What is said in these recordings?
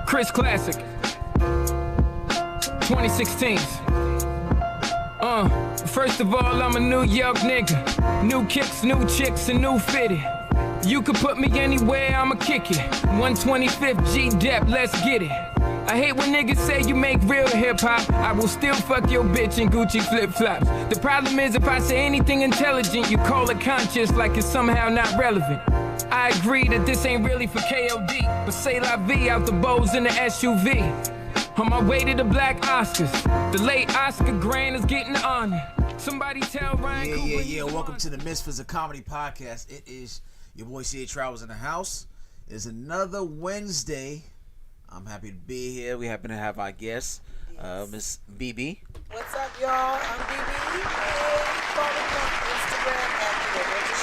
Chris Classic 2016. First of all, I'm a New York nigga. New kicks, new chicks, and new fitted. You could put me anywhere, I'ma kick it. 125th G-Dep, let's get it. I hate when niggas say you make real hip-hop. I will still fuck your bitch in Gucci flip-flops. The problem is if I say anything intelligent, you call it conscious like it's somehow not relevant. I agree that this ain't really for KOD, but say la vie out the bows in the SUV. On my way to the Black Oscars, the late Oscar Grant is getting the honor. Somebody tell Ryan Cooper. Yeah. Welcome to the Misfits of Comedy podcast. It is your boy C.A. Travels in the house. It's another Wednesday. I'm happy to be here. We happen to have our guest, Miss BB. What's up, y'all? I'm BB. Hey, follow me on Instagram at the original.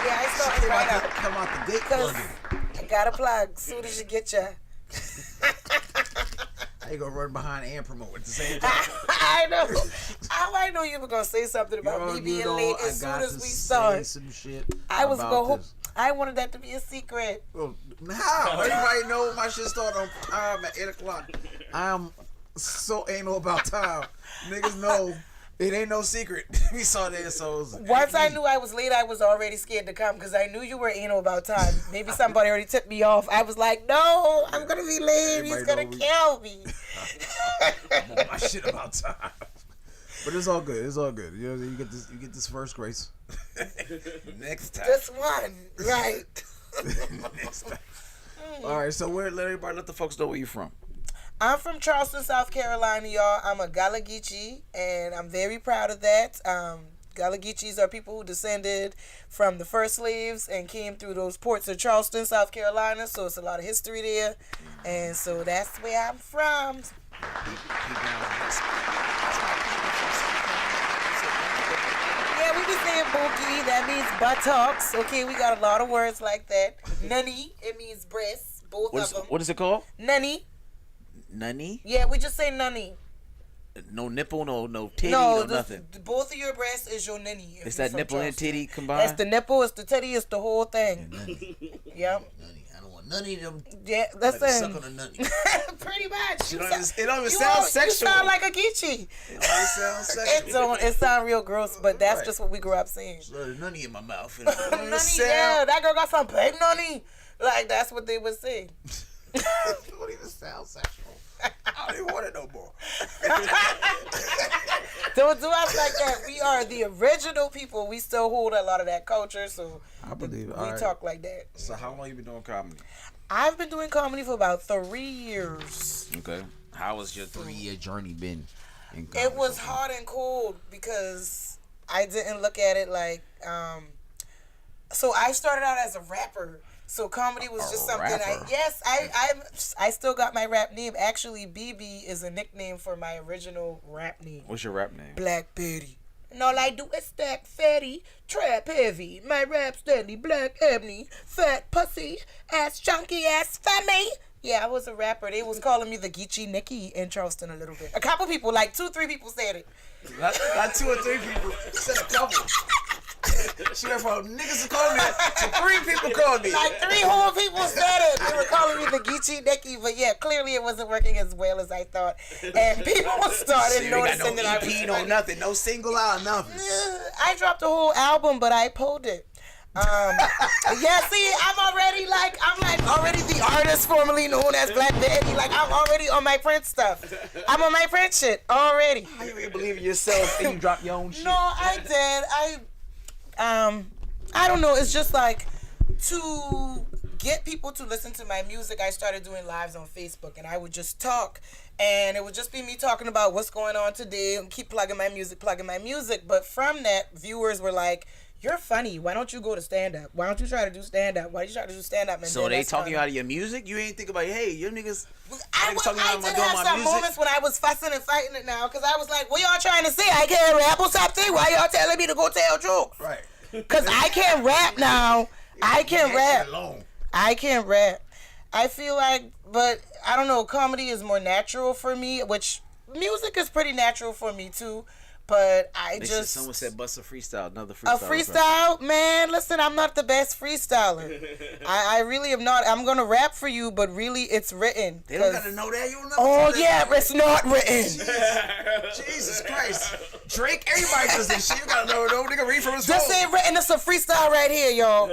Yeah, I started right out. Come out the gate plugging. I got a plug. Soon as you get ya. How you gonna run behind and promote at the same time? I know. How I know you were gonna say something about me being late as soon as we start. Some shit I was gonna. I wanted that to be a secret. Well, how? Everybody know my shit started on time at 8 o'clock. I'm so anal about time. Niggas know it ain't no secret. We saw the assholes. Once I knew I was late, I was already scared to come because I knew you were anal about time. Maybe somebody already tipped me off. I was like, no, I'm gonna be late. He's gonna kill me. I'm on my shit about time. But it's all good. It's all good. You know, you get this first grace. Next time. This one, right? Next time. All right. So let the folks know where you're from. I'm from Charleston, South Carolina, y'all. I'm a Gullah Geechee, and I'm very proud of that. Gullah Geechees are people who descended from the first slaves and came through those ports of Charleston, South Carolina. So it's a lot of history there, and so that's where I'm from. Yeah, we be saying bookie. That means buttocks. Okay, we got a lot of words like that. Nunny, it means breasts. Both of them. What is it called? Nunny. Nunny? Yeah, we just say nunny. No nipple, no titty, no nothing. Both of your breasts is your nunny. It's that nipple Charleston. And titty combined? That's the nipple, it's the titty, it's the whole thing. Yeah, nunny. Yep. Nunny. I don't want nunny of them. Yeah, that's it. Suck on a nunny. Pretty much. It don't even sound sexual. You sound like a Geechee. It don't even sound sexual. It sound real gross, but that's just what we grew up saying. There's nunny in my mouth. Nunny, yeah. That girl got some big nunny. Like, that's what they would say. It don't even sound sexual. I don't even want it no more. Don't do us like that. We are the original people. We still hold a lot of that culture, so I believe it. We talk like that. So how long you been doing comedy? I've been doing comedy for about 3 years. Okay. How has your 3-year journey been in comedy? It was hard and cold because I didn't look at it like so I started out as a rapper. So comedy was just something I still got my rap name. Actually, BB is a nickname for my original rap name. What's your rap name? Black Betty. And all I do is stack fatty, trap heavy. My rap steady, black ebony, fat pussy, ass chunky, ass fammy. Yeah, I was a rapper. They was calling me the Geechee Nikki in Charleston a little bit. A couple people, like 2-3 people said it. Not 2 or 3 people. Said a couple. She went from niggas calling me to 3 people called me. Like 3 whole people said it. They were calling me the Geechee Nikki, but yeah, clearly it wasn't working as well as I thought. And people started noticing that I was no nothing, no single out, nothing. I dropped a whole album, but I pulled it. Yeah, see, I'm already the artist formerly known as Black Betty. Like, I'm already on my Prince stuff. I'm on my Prince shit already. How you even believe in yourself and you drop your own shit? No, I did. I don't know. It's just like to get people to listen to my music. I started doing lives on Facebook, and I would just talk, and it would just be me talking about what's going on today and keep plugging my music. But from that, viewers were like, "You're funny. Why don't you go to stand up? Why don't you try to do stand up? Why don't you try to do stand up?" So they talking out of your music? You ain't think about, hey, your niggas. I did have some moments when I was fussing and fighting it now, because I was like, what y'all trying to say? I can't rap or something? Why y'all telling me to go tell jokes? Right. Because I can't rap now. I can't rap. I can't rap. I feel like, but I don't know, comedy is more natural for me, which music is pretty natural for me too. But I They just... Someone said bust a freestyle, another A freestyle. freestyle? Man, listen, I'm not the best freestyler. I really am not. I'm going to rap for you, but really it's written. They don't got to know that. You don't know Oh, yeah, it's not written. Jesus Christ. Drake, everybody does this shit. You got to know. No nigga read from his phone. This ain't written. It's a freestyle right here, y'all.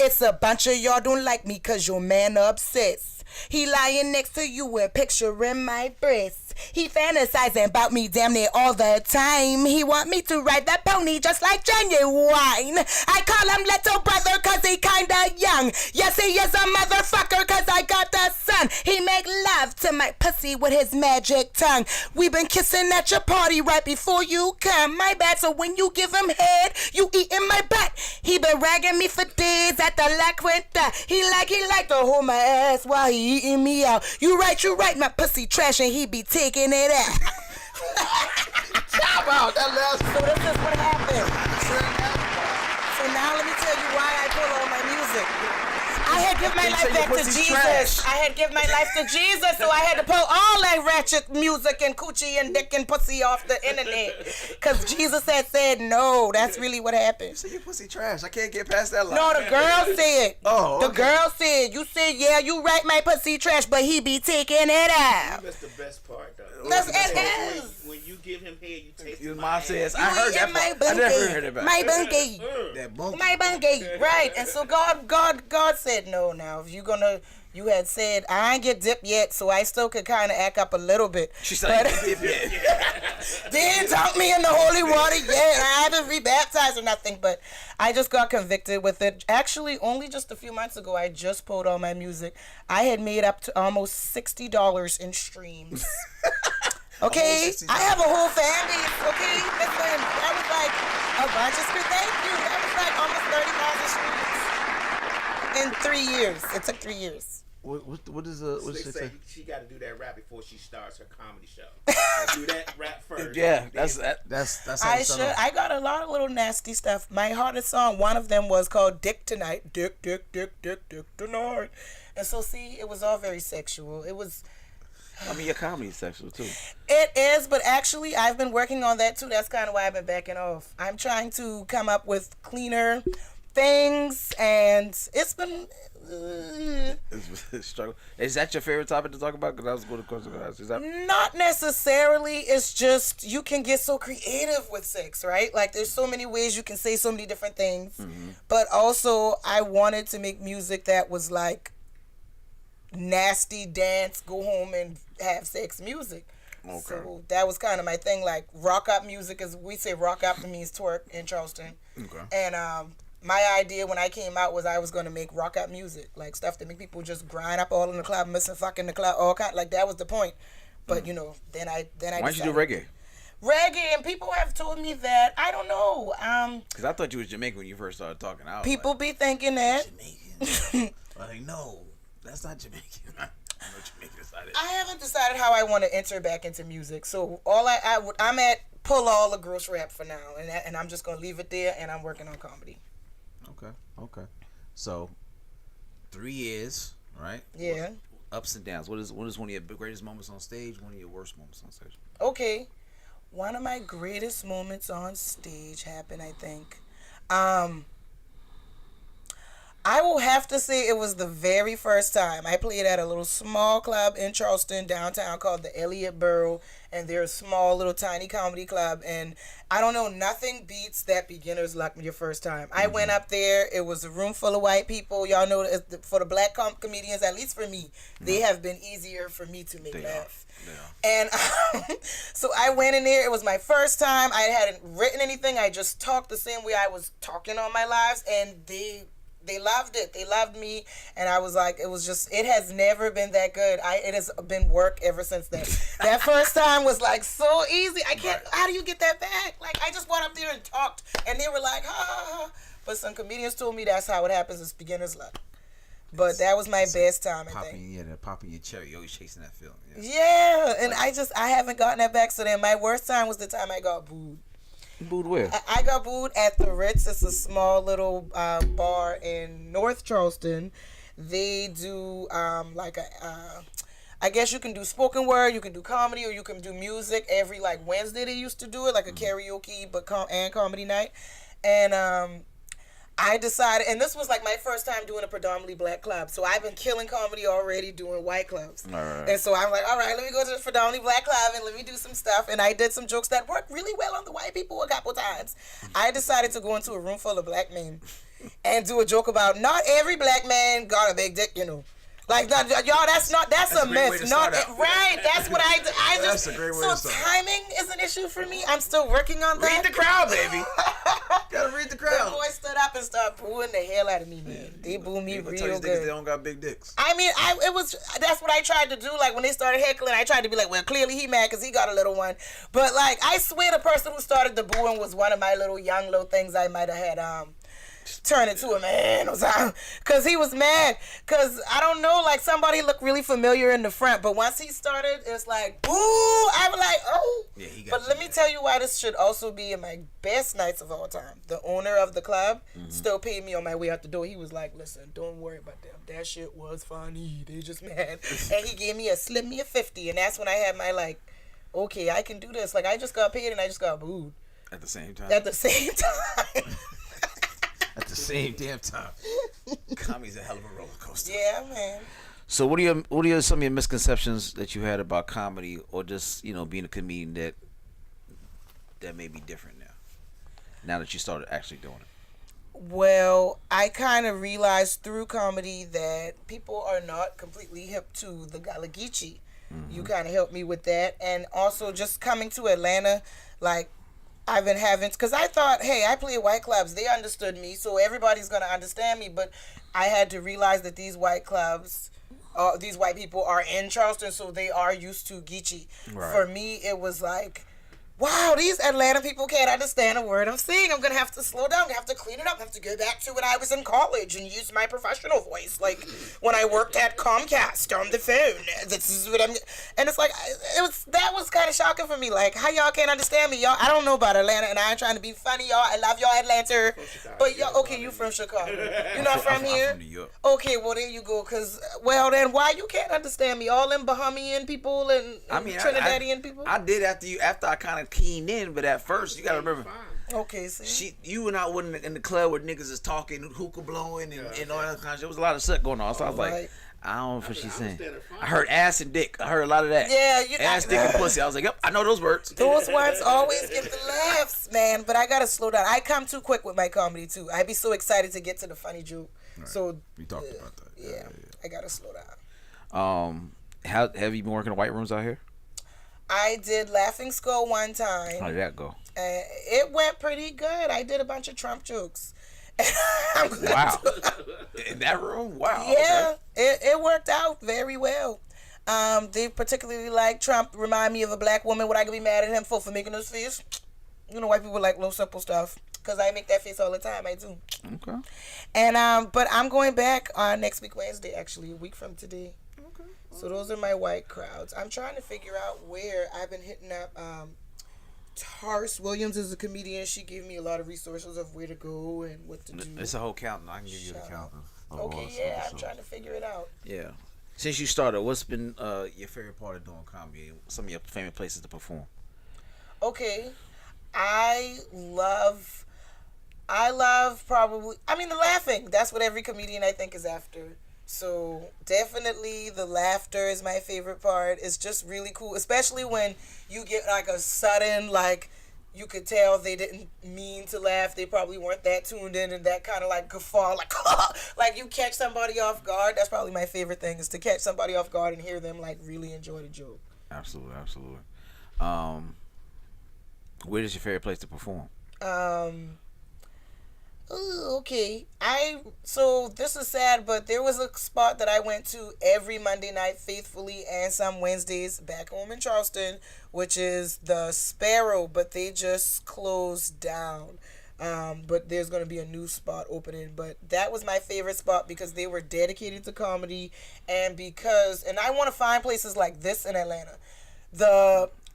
It's a bunch of y'all don't like me because your man obsessed. He lying next to you and picturing my breasts. He fantasizing about me damn near all the time. He want me to ride that pony just like Genuine. I call him little brother cause he kinda young. Yes, he is a motherfucker cause I got the son. He make love to my pussy with his magic tongue. We been kissing at your party right before you come. My bad, so when you give him head, you eating my butt. He been ragging me for days at the La Quinta. He like to hold my ass while he eating me out. You right, my pussy trash and he be taking it out. Stop out. That last So this is what happened. So now let me tell you why I pull all my music. I had give my life back to Jesus. Trash. I had give my life to Jesus, so I had to pull all that ratchet music and coochie and dick and pussy off the internet. Because Jesus had said no. That's really what happened. You say your pussy trash. I can't get past that line. No, the girl said. Oh, okay. The girl said. You said, yeah, you right, my pussy trash, but he be taking it out. That's the best part, though. That's it is. When you give him head, you taste Your his mom ass. says, I heard that part. I never heard it back. My bunkie. That bunkie. My bunkie. Right. And so God said no now. If you had said, I ain't get dipped yet, so I still could kind of act up a little bit. She said, I ain't get dipped yet. They didn't dunk me in the holy water yet. I haven't rebaptized or nothing, but I just got convicted with it. Actually, only just a few months ago, I just pulled all my music. I had made up to almost $60 in streams. Okay? I have a whole fan base, okay? Listen, that was like a bunch of streams. Thank you. That was like almost 30,000 streams in 3 years. It took 3 years. What is They the say she got to do that rap before she starts her comedy show. Do that rap first. Yeah, that's how I you start off. I got a lot of little nasty stuff. My hardest song, one of them was called Dick Tonight. Dick Tonight. And so, see, it was all very sexual. It was... I mean, your comedy is sexual, too. It is, but actually, I've been working on that, too. That's kind of why I've been backing off. I'm trying to come up with cleaner things, and it's been... It's a struggle. Is that your favorite topic to talk about? Because I was going to question that. Is that... Not necessarily. It's just you can get so creative with sex, right? Like there's so many ways you can say so many different things. Mm-hmm. But also, I wanted to make music that was like nasty dance, go home and have sex music. Okay. So that was kind of my thing. Like rock up music, is we say rock up means twerk in Charleston. Okay. And my idea when I came out was I was gonna make rock out music, like stuff that make people just grind up all in the club, missing fucking the club, all kind. Like that was the point. But you know, then I. Why'd you do reggae? Reggae, and people have told me that I don't know. Because I thought you was Jamaican when you first started talking out. People be thinking that. Jamaican. Like no, that's not Jamaican. I know Jamaican decided. I haven't decided how I want to enter back into music. So all I'm at pull all the gross rap for now, and I'm just gonna leave it there, and I'm working on comedy. Okay. So, 3 years, right? Yeah. Ups and downs. What is one of your greatest moments on stage? One of your worst moments on stage? Okay. One of my greatest moments on stage happened, I think. I will have to say it was the very first time I played at a little small club in Charleston downtown called the Elliott Borough, and they're a small little tiny comedy club, and I don't know, nothing beats that beginner's luck your first time. I went up there, it was a room full of white people. Y'all know for the black comedians, at least for me, they have been easier for me to make laugh. And so I went in there. It was my first time. I hadn't written anything. I just talked the same way I was talking on my lives, and they loved it. They loved me, and I was like, it has never been that good. It has been work ever since then. That first time was like so easy. How do you get that back? Like, I just went up there and talked, and they were like, ha. But some comedians told me that's how it happens. It's beginner's luck. But that was my best time, I think. Yeah, popping your cherry. You're always chasing that feeling. Yeah, and I haven't gotten that back. So then my worst time was the time I got booed. Booed where? I got booed at the Ritz. It's a small little bar in North Charleston. They do like I guess you can do spoken word, you can do comedy, or you can do music. Every like Wednesday they used to do it, like a karaoke and comedy night. And I decided, and this was like my first time doing a predominantly black club. So I've been killing comedy already doing white clubs. All right. And so I'm like, all right, let me go to this predominantly black club and let me do some stuff. And I did some jokes that worked really well on the white people a couple times. I decided to go into a room full of black men and do a joke about not every black man got a big dick, you know. Like, y'all, that's a myth. Not right. That's what I just. That's a great way so to start. Timing is an issue for me. I'm still working on that. Read the crowd, baby. Gotta read the The crowd. boys stood up and started booing the hell out of me, man. They boo me People real tell these niggas good. they don't got big dicks. I mean, that's what I tried to do. Like, when they started heckling, I tried to be like, well, clearly he mad because he got a little one. But, like, I swear the person who started the booing was one of my little things I might have had, turn into a man or something. Because he was mad. Because, I don't know, like, somebody looked really familiar in the front. But once he started, it's like, boo! I was like, oh. Yeah, he got But you, let me tell you why this should also be in my best nights of all time. The owner of the club still paid me on my way out the door. He was like, listen, don't worry about them. That shit was funny. They just mad. And he gave me slip me a 50. And that's when I had my, like, okay, I can do this. Like, I just got paid and I just got booed. At the same time. At the same time. At the same damn time. Comedy's a hell of a roller coaster. Yeah, man. So what are some of your misconceptions that you had about comedy, or just being a comedian that may be different now that you started actually doing it? Well, I kind of realized through comedy that people are not completely hip to the Gullah Geechee. You kind of helped me with that, and also just coming to Atlanta, like. I've been having, because I thought, hey, I play white clubs. They understood me, so everybody's going to understand me. But I had to realize that these white clubs, these white people are in Charleston, so they are used to Geechee. Right. For me, it was like, wow, these Atlanta people can't understand a word I'm saying. I'm going to have to slow down. I have to clean it up. I have to go back to when I was in college and use my professional voice. Like when I worked at Comcast on the phone. This is what I'm... And it's like, that was kind of shocking for me. Like, how y'all can't understand me? Y'all, I don't know about Atlanta, and I ain't trying to be funny, y'all. I love y'all, Atlanta. But y'all, okay, you from Chicago. You're not from here? I'm from New York. Okay, well, there you go. Because, well, then why you can't understand me? All them Bahamian people and Trinidadian people? I did after I kind of keyed in, but at first, you got to remember... Okay, see. You and I wasn't in the club where niggas is talking, hookah blowing, and all that kind of shit. There was a lot of shit going on. So I was like, I don't know what she's saying. I heard ass and dick. I heard a lot of that. Yeah, ass, dick, and pussy. I was like, yep, I know those words. Those ones always get the laughs, man. But I gotta slow down. I come too quick with my comedy too. I be so excited to get to the funny joke. Right. So we talked about that. Yeah, I gotta slow down. How have you been working in white rooms out here? I did Laughing Skull one time. How did that go? It went pretty good. I did a bunch of Trump jokes. Wow. In that room? Wow. Yeah, okay. It worked out very well. They particularly like Trump remind me of a black woman. Would I be mad at him for making those face? You know, white people like little simple stuff. Because I make that face all the time. I do. Okay. And but I'm going back on next week Wednesday, actually, a week from today. Okay. So those are my white crowds. I'm trying to figure out where I've been hitting up. Tars Williams is a comedian. She gave me a lot of resources of where to go and what to do. It's a whole count. I can give you the count. Okay, yeah, I'm trying to figure it out. Yeah. Since you started, what's been your favorite part of doing comedy? Some of your favorite places to perform? Okay. I love probably, the laughing. That's what every comedian I think is after. So definitely the laughter is my favorite part. It's just really cool, especially when you get like a sudden, like you could tell they didn't mean to laugh. They probably weren't that tuned in, and that kind of like guffaw, like like you catch somebody off guard. That's probably my favorite thing, is to catch somebody off guard and hear them like really enjoy the joke. Absolutely. Where is your favorite place to perform? Okay. So this is sad, but there was a spot that I went to every Monday night faithfully and some Wednesdays back home in Charleston, which is the Sparrow, but they just closed down. But there's going to be a new spot opening. But that was my favorite spot because they were dedicated to comedy, and I want to find places like this in Atlanta.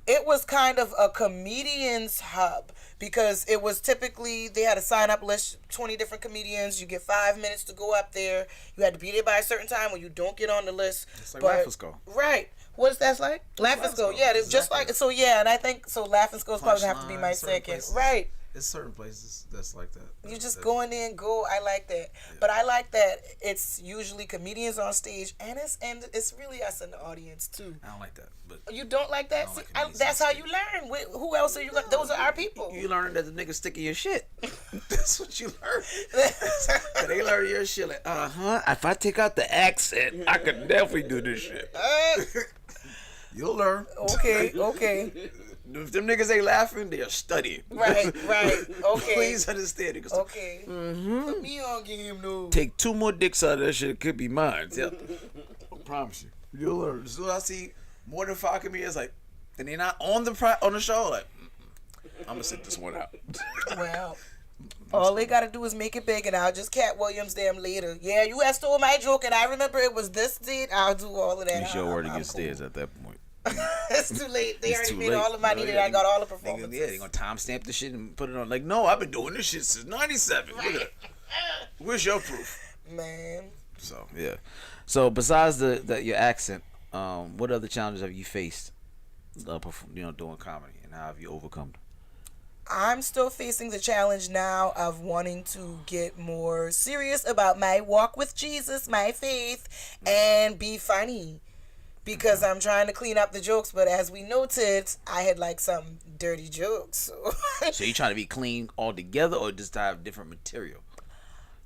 it was kind of a comedian's hub because it was typically they had a sign up list, 20 different comedians. You get 5 minutes to go up there. You had to be there by a certain time, or you don't get on the list. It's like Laugh and Skull. Right. What's that like? Laugh and Skull. Yeah, it's just like so. Yeah, and I think so. Laugh and Skull is probably gonna have to be my second. Places. Right. There's certain places that's like that. You just go in there and go. I like that, but I like that it's usually comedians on stage, and it's really us in the audience too. I don't like that, but you don't like that. I don't like That's how you learn. Who else are you? Those are our people. You learn that the niggas stick in your shit. That's what you learn. They learn your shit like, if I take out the accent, I could definitely do this shit. You'll learn. Okay. If them niggas ain't laughing, they're studying. Right. Okay. Please understand it. Okay. Put me on game, no. Take 2 more dicks out of that shit, it could be mine. Yeah. I promise you. You'll learn. So I see more than 5 comedians like, then they're not on the show. Like, I'm gonna sit this one out. Well, all they gotta do is make it big, and I'll just Cat Williams them later. Yeah, you had stole my joke, and I remember it was this date. I'll do all of that. You sure word against stairs at that point. It's too late. They already made all the money that I got all the performances. They're gonna timestamp the shit and put it on. Like, no, I've been doing this shit since '97. Right. Where's your proof, man? So yeah. So besides your accent, what other challenges have you faced? Doing comedy, and how have you overcome them? I'm still facing the challenge now of wanting to get more serious about my walk with Jesus, my faith, and be funny. Because I'm trying to clean up the jokes, but as we noted, I had like some dirty jokes. So you trying to be clean altogether, or just to have different material?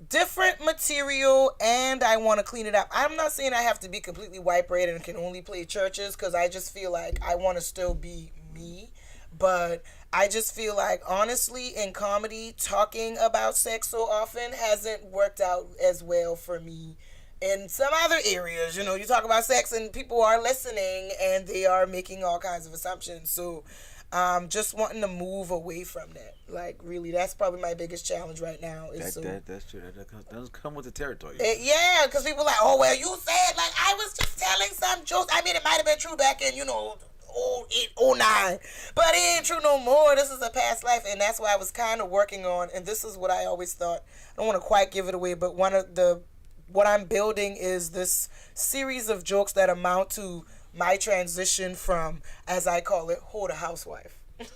Different material, and I want to clean it up. I'm not saying I have to be completely white bread and can only play churches, because I just feel like I want to still be me. But I just feel like, honestly, in comedy, talking about sex so often hasn't worked out as well for me. In some other areas, you talk about sex and people are listening and they are making all kinds of assumptions. So just wanting to move away from that. Like, really, that's probably my biggest challenge right now. That's true. That does come with the territory. Yeah, because people are like, oh, well, you said, like, I was just telling some jokes. I mean, it might have been true back in, 08, 09. But it ain't true no more. This is a past life. And that's why I was kind of working on, and this is what I always thought. I don't want to quite give it away, but what I'm building is this series of jokes that amount to my transition from, as I call it, hoe to housewife. You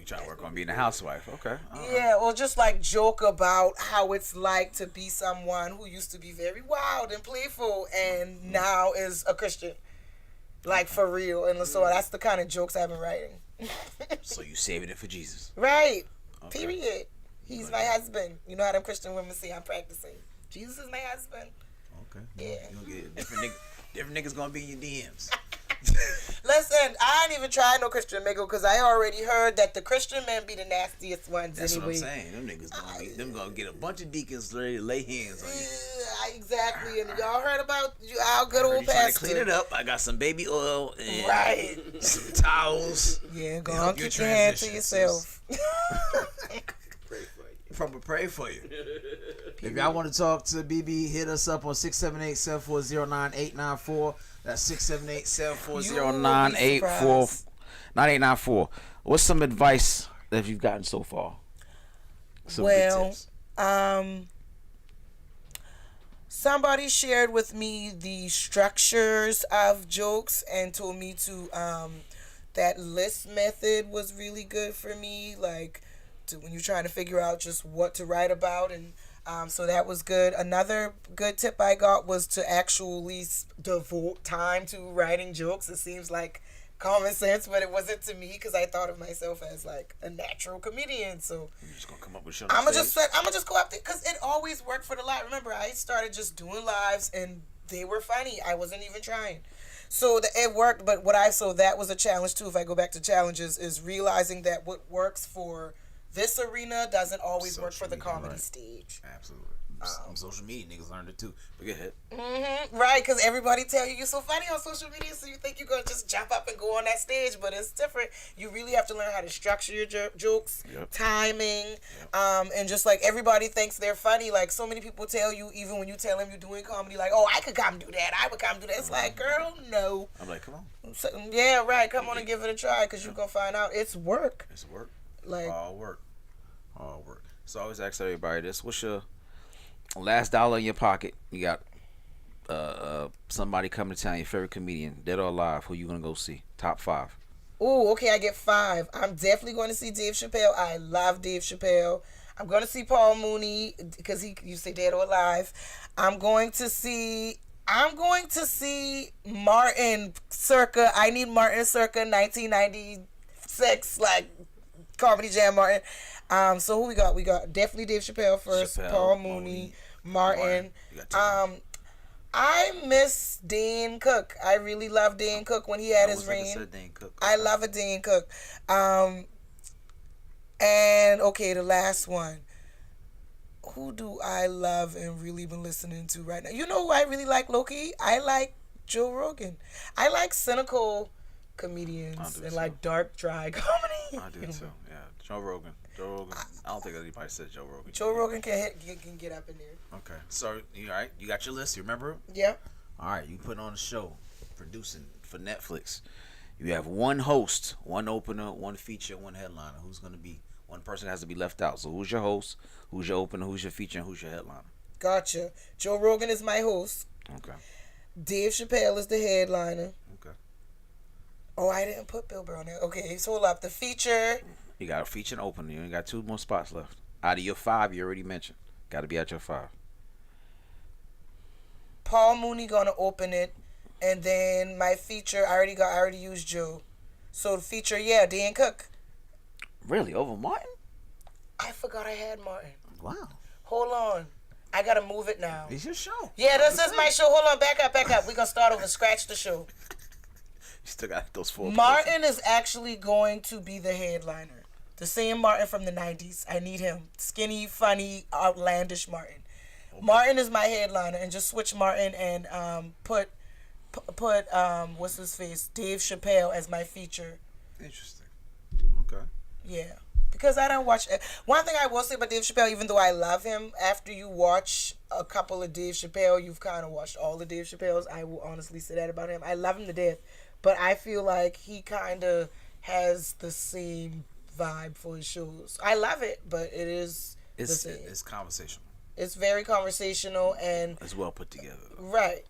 trying to work on being a housewife, okay? Yeah, or just like joke about how it's like to be someone who used to be very wild and playful and now is a Christian. Like, for real. And so that's the kind of jokes I've been writing. So you saving it for Jesus. Right. Okay. Period. He's my husband. You know how them Christian women say I'm practicing. Jesus is my husband. Okay. Yeah. You gonna get different niggas gonna be in your DMs. Listen, I ain't even tried no Christian Miggle because I already heard that the Christian men be the nastiest ones. That's anyway. What I'm saying. Them niggas gonna get a bunch of deacons ready to lay hands on you. Yeah, exactly. And y'all heard about our good old pastor. Trying to clean it up. I got some baby oil and some towels. Yeah, go on, keep your hand to yourself. Pray for you. If y'all want to talk to BB, hit us up on 678-740-9894. That's 678-740-9894. What's some advice that you've gotten so far? Somebody shared with me the structures of jokes and told me to that list method was really good for me, like when you're trying to figure out just what to write about. And so that was good. Another good tip I got was to actually devote time to writing jokes. It seems like common sense, but it wasn't to me because I thought of myself as like a natural comedian. So you're just gonna come up with shit. I'm gonna just go up there because it always worked for the live. Remember, I started just doing lives and they were funny. I wasn't even trying. So it worked, but so that was a challenge too. If I go back to challenges, is realizing that what works for this arena doesn't always work for the comedy stage. Absolutely. social media niggas learned it too. But go ahead. Right, because everybody tell you you're so funny on social media, so you think you're going to just jump up and go on that stage, but it's different. You really have to learn how to structure your jokes, timing, and just like everybody thinks they're funny. Like so many people tell you, even when you tell them you're doing comedy, like, oh, I could come do that. I would come do that. It's like, girl, no. I'm like, come on. So, yeah, right. Come on and give it a try, because you're going to find out it's work. It's work. Like all work. All work. So I always ask everybody this. What's your last dollar in your pocket? You got somebody coming to town, your favorite comedian, dead or alive, who you gonna go see? Top 5. Ooh, okay, I get 5. I'm definitely going to see Dave Chappelle. I love Dave Chappelle. I'm going to see Paul Mooney, because you say dead or alive. I'm going to see Martin circa 1996, like Comedy Jam Martin. So who we got? We got definitely Dave Chappelle first, Paul Mooney, Martin. I miss Dane Cook. I really love Dane Cook when he had his reign. I love a Dane Cook. And okay, the last one. Who do I love and really been listening to right now? You know who I really like, Loki? I like Joe Rogan. I like cynical comedians and like dark, dry comedy. I do too. Yeah, Joe Rogan. I don't think anybody said Joe Rogan. Joe Rogan can get up in there. Okay, so you all right? You got your list. You remember? Yeah. All right, you put on a show, producing for Netflix. You have one host, one opener, one feature, one headliner. Who's gonna be? One person has to be left out. So who's your host? Who's your opener? Who's your feature? And who's your headliner? Gotcha. Joe Rogan is my host. Okay. Dave Chappelle is the headliner. Okay. Oh, I didn't put Bill Burr on there. Okay, so hold up. The feature. You got a feature and opener. You only got 2 more spots left. Out of your 5, you already mentioned. Got to be at your 5. Paul Mooney gonna open it, and then my feature. I already used Joe. So the feature, yeah, Dan Cook. Really? Over Martin? I forgot I had Martin. Wow. Hold on. I gotta move it now. It's your show. Yeah, this is my show. Hold on, back up. We're gonna start over. Scratch the show. You still got those 4. Martin is actually going to be the headliner. The same Martin from the 90s. I need him. Skinny, funny, outlandish Martin. Okay. Martin is my headliner, and just switch Martin and put what's his face? Dave Chappelle as my feature. Interesting. Okay. Yeah. Because I don't watch. One thing I will say about Dave Chappelle, even though I love him, after you watch a couple of Dave Chappelle, you've kind of watched all the Dave Chappelles. I will honestly say that about him. I love him to death, but I feel like he kind of has the same vibe for his shows. I love it, but it's conversational. It's very conversational and it's well put together. Right.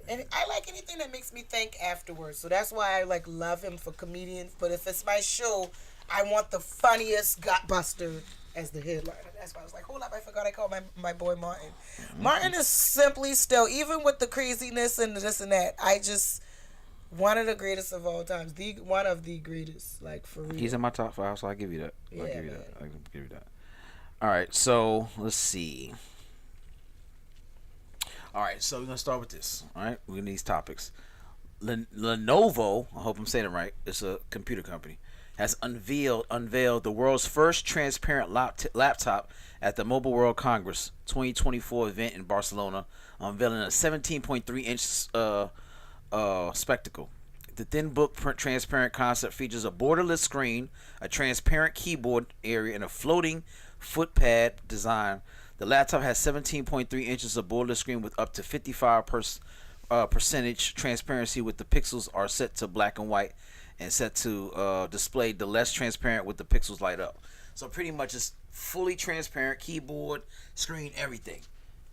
And I like anything that makes me think afterwards. So that's why I love him for comedians. But if it's my show, I want the funniest gutbuster as the headliner. That's why I was like, hold up, I forgot I called my boy Martin. Mm-hmm. Martin is simply still, even with the craziness and this and that, one of the greatest of all times. One of the greatest, like, for real. He's in my top 5, so I'll give you that. I'll give you that. All right, so let's see. All right, so we're going to start with this. All right, we're going to these topics. Lenovo, I hope I'm saying it right, it's a computer company, has unveiled the world's first transparent laptop at the Mobile World Congress 2024 event in Barcelona, unveiling a 17.3-inch spectacle. The thin book print transparent concept features a borderless screen, a transparent keyboard area, and a floating footpad design. The laptop has 17.3 inches of borderless screen with up to 55% transparency, with the pixels are set to black and white and set to display the less transparent with the pixels light up. So pretty much it's fully transparent, keyboard, screen, everything.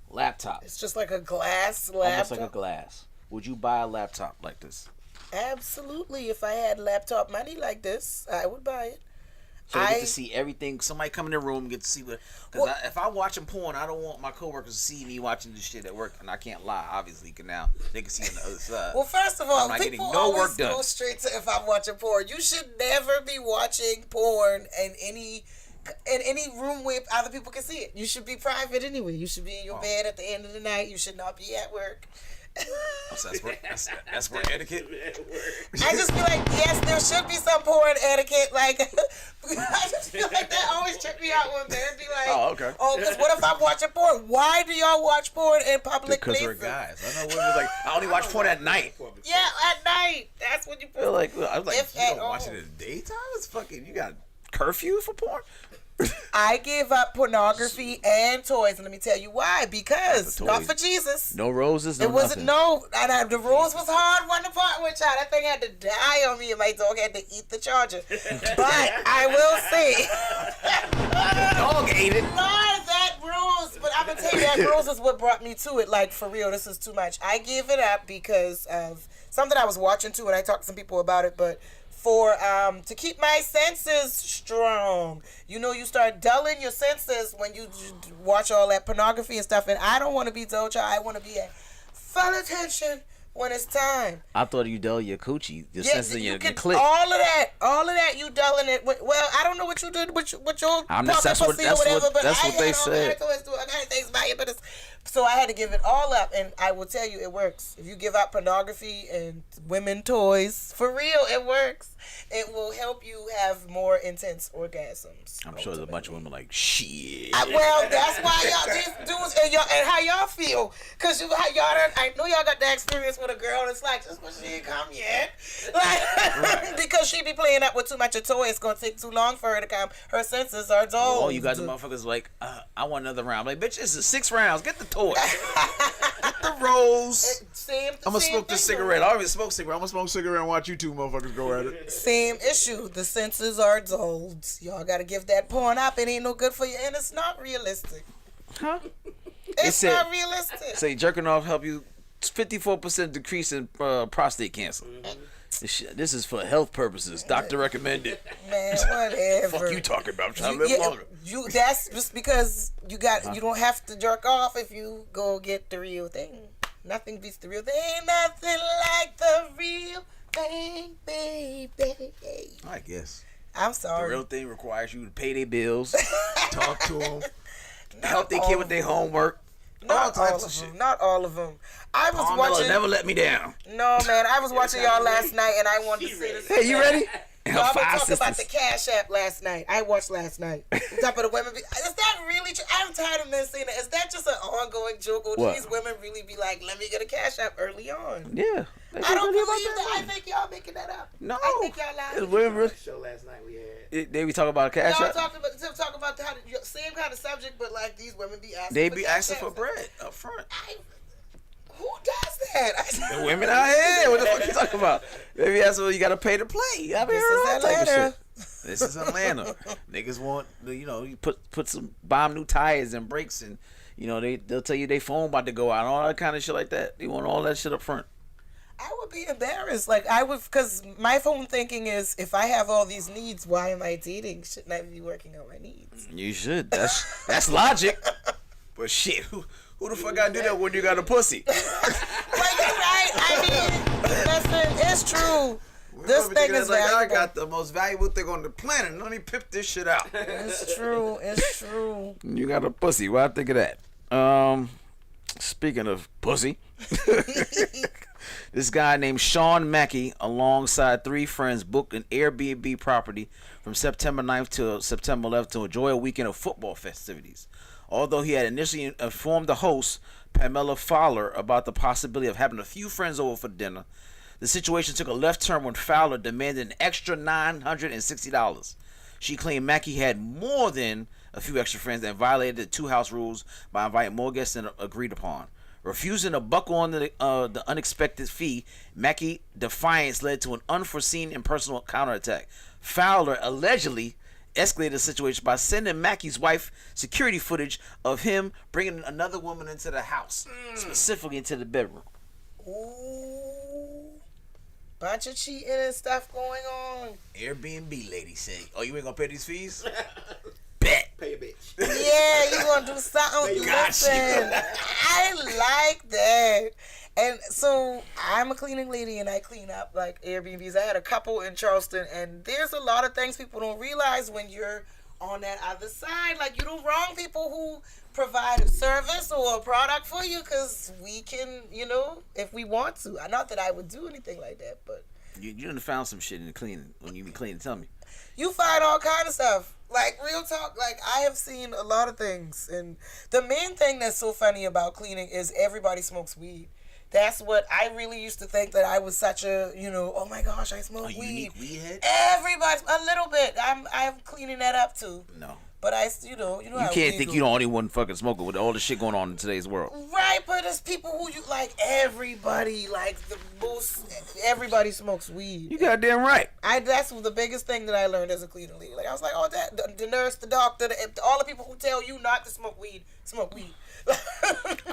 Laptop. It's just like a glass laptop. Almost like a glass. Would you buy a laptop like this? Absolutely. If I had laptop money like this, I would buy it. So you get to see everything. Somebody come in the room and get to see what. Because if I'm watching porn, I don't want my coworkers to see me watching this shit at work, and I can't lie. Obviously, now they can see on the other side. Well, first of all, people always go straight to if I'm watching porn. You should never be watching porn in any room where other people can see it. You should be private anyway. You should be in your bed at the end of the night. You should not be at work. So that's work etiquette. I just feel like, yes, there should be some porn etiquette. Like, I just feel like that always check me out when men be like, Oh, okay. Oh, because what if I'm watching porn? Why do y'all watch porn in public Because places? we're guys. I know women like, I only watch porn at night. Yeah, at night. That's when you put. I was like, If you at don't watch all. it in the daytime? It's fucking, you got curfew for porn? I gave up pornography and toys, and let me tell you why. Because Not not the for toys. Jesus. No roses, no It wasn't nothing. the rules was hard one to part with, child. That thing had to die on me, and my dog had to eat the charger. But I will say, Dog ate it. Lord, that rules. But I'm gonna tell you, that rules is what brought me to it. Like, for real, this is too much. I gave it up because of something I was watching too, and I talked to some people about it. But for to keep my senses strong, you know, you start dulling your senses when you watch all that pornography and stuff. And I don't want to be told, child. I want to be at full attention when it's time. I thought you dull your coochie, your Yeah, sense of your can, clit. all of that, you dulling it. Well, I don't know what you did with your I'm just- that's puppy what- pussy or that's whatever, what- but that's I what they had all said. my toys too. I got things by it, but it's so I had to give it all up, and I will tell you, it works. If you give up pornography and women toys, for real, it works. It will help you have more intense orgasms. I'm sure there's a bunch of women like, shit. Well, that's why y'all these dudes and how y'all feel, cause I know y'all got that experience with a girl. It's like, just when she ain't come yet, like, because she be playing up with too much of toy. It's gonna take too long for her to come. Her senses are dull. Oh, you got the motherfuckers like, I want another round. I'm like, bitch, this is 6 rounds. Get the toy. Get the rolls. I'm gonna smoke this cigarette. I already smoke cigarette. I'm gonna smoke cigarette and watch you two motherfuckers go at it. Same issue. The senses are dulled. Y'all gotta give that porn up. It ain't no good for you, and it's not realistic. Huh? It's said- not realistic. Say jerking off help you 54% decrease in prostate cancer. This is for health purposes. Doctor recommended. Man, whatever. Fuck you talking about? I'm trying to live longer. That's just because you don't have to jerk off if you go get the real thing. Nothing beats the real thing. Ain't nothing like the real thing, baby. I guess. I'm The sorry. real thing requires you to pay their bills, talk to them, help their all kid of with their them. homework. Not all all types of of shit. them. Not all of them. I was Palm watching. never let me down. No, man. I was watching y'all last night, and I wanted to say this. Hey, you ready? Y'all been talking about the Cash App last night. I watched last night. On top of the women. Is that really true? I'm tired of men saying that. Is that just an ongoing joke? Or do What? these women really be like, let me get a Cash App early on? Yeah. I don't believe that. I think y'all making that up. No. I think y'all lying. Women really- Show last night we had. They be talking about cash Y'all out. talking about how same kind of subject, but like these women be asking. They for be Cash asking for Apps. bread up front. Who does that? The women out here. What the fuck you talking about? They be asking, well, you gotta pay to play. I mean, This all is type of Atlanta. shit. This is Atlanta. Niggas want, you put some bomb new tires and brakes, and they'll tell you their phone about to go out and all that kind of shit like that. They want all that shit up front. I would be embarrassed. Like, I would, because my phone thinking is, if I have all these needs, why am I dating? Shouldn't I be working on my needs? You should. That's logic. But shit, who the fuck gotta do that when you got a pussy? Like, you're right. I mean, listen, it's true. This thing is like, I valuable. got the most valuable thing on the planet. Let me pip this shit out. It's true. It's true. You got a pussy. What I think of that? Speaking of pussy, this guy named Sean Mackey, alongside 3 friends, booked an Airbnb property from September 9th to September 11th to enjoy a weekend of football festivities. Although he had initially informed the host, Pamela Fowler, about the possibility of having a few friends over for dinner, the situation took a left turn when Fowler demanded an extra $960. She claimed Mackey had more than a few extra friends and violated the 2 house rules by inviting more guests than agreed upon. Refusing to buckle on the unexpected fee, Mackey's defiance led to an unforeseen impersonal counterattack. Fowler allegedly escalated the situation by sending Mackey's wife security footage of him bringing another woman into the house, specifically into the bedroom. Ooh. Bunch of cheating and stuff going on. Airbnb lady say, "Oh, you ain't gonna pay these fees?" Bet. Pay a bitch. Yeah, you gonna do something. Got Listen, I like that. And so I'm a cleaning lady, and I clean up like Airbnbs. I had a couple in Charleston, and there's a lot of things people don't realize when you're on that other side. Like, you don't wrong people who provide a service or a product for you, because we can, if we want to. Not that I would do anything like that, but You done found some shit in the cleaning when you be cleaning. Tell me. you find all kind of stuff. Like, real talk, like, I have seen a lot of things. And the main thing that's so funny about cleaning is everybody smokes weed. That's what I really used to think, that I was such a, oh my gosh, I smoke weed. Unique weed head? Everybody, a little bit. I'm cleaning that up too. No. But you You can't think you're the only one fucking smoking with all the shit going on in today's world. Right, but there's people who you like. Everybody, like the most. Everybody smokes weed. You goddamn right. That's the biggest thing that I learned as a cleaner lady. Like, I was like, oh, the nurse, the doctor, all the people who tell you not to smoke weed, smoke weed.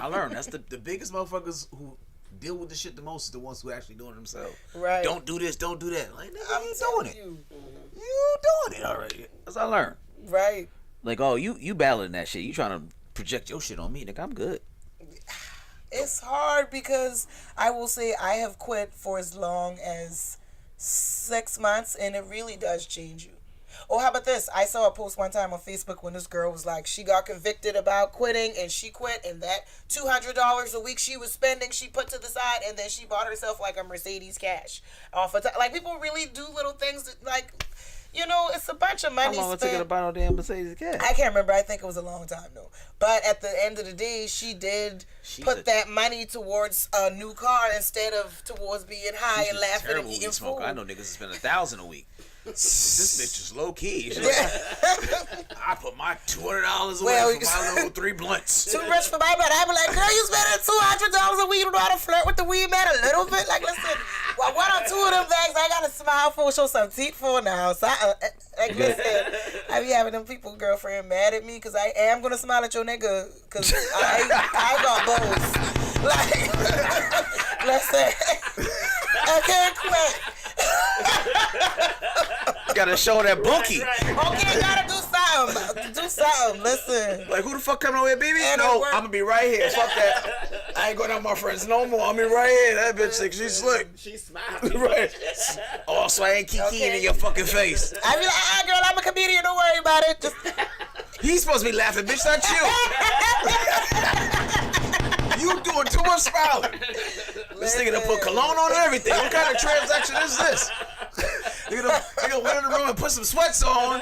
I learned that's the biggest motherfuckers who deal with the shit the most is the ones who actually doing it themselves. Right. Don't do this, don't do that. Like, nigga, I'm you telling doing it. you. You doing it already. That's what I learned. Right. Like, oh, you battling that shit. You trying to project your shit on me, nigga. I'm good. It's hard because I will say I have quit for as long as 6 months, and it really does change you. Oh, how about this? I saw a post one time on Facebook when this girl was like, she got convicted about quitting, and she quit, and that $200 a week she was spending, she put to the side, and then she bought herself like a Mercedes cash off of like, people really do little things that, like, it's a bunch of money How long it spent. took her to buy no damn Mercedes cash? I can't remember. I think it was a long time though. But at the end of the day, she did put that money towards a new car instead of towards being high and laughing and eating food. I know niggas spend $1,000 a week. This bitch is low key. She's like, I put my $200 away for my little 3 blunts. Too rich for my blood. I be like, girl, you spending $200 a week. You don't know how to flirt with the weed man a little bit. Like, listen, well, 1 or 2 of them things I gotta smile for, show some teeth for now. So, listen, I be having them people, girlfriend, mad at me because I am gonna smile at your nigga because I got bows. Like, listen, I can't quit. Gotta show that bookie. Okay, gotta do something. Do something. Listen. Like, who the fuck coming over here, baby? And No, I'm gonna be right here. Fuck that. I ain't going out with my friends no more. I'm be right here. That bitch think she's slick. She's smiling. Right. Oh, so I ain't kikiing in your fucking face. I be like, girl, I'm a comedian. Don't worry about it. Just... He's supposed to be laughing, bitch, not you. You doing too much smiling. This nigga done put cologne on and everything. What kind of transaction is this? Nigga went in the room and put some sweats on.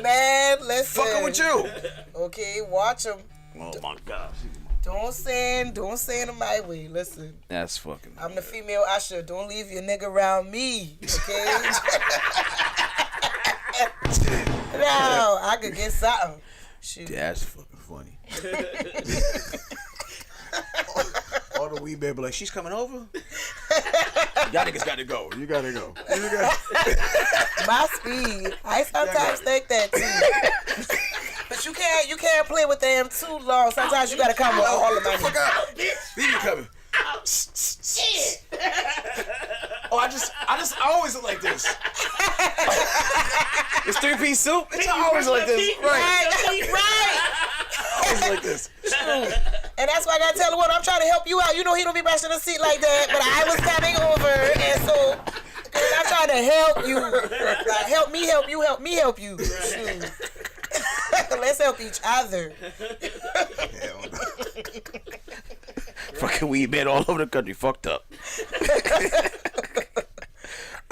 Man, listen. Fucking with you. Okay, watch him. Oh my God. Don't send him my way. Listen. That's fucking. I'm the female usher. Don't leave your nigga around me. Okay? No, I could get something. Shoot. That's fucking funny. All the weed baby like, she's coming over? Y'all niggas gotta go. You gotta go. My speed. I sometimes think that too. But you can't play with them too long. Sometimes you gotta come with all the money. Fuck out. Leave me coming. Oh, I always look like this. It's 3-piece soup. It's always like this. Right. Always like this. And that's why I gotta tell the one I'm trying to help you out. You know he don't be brushing the seat like that, but I was coming over, and so I'm trying to help you. Like, help me help you, help me help you. Shoot. Let's help each other. Hell no. Fucking weed man all over the country fucked up.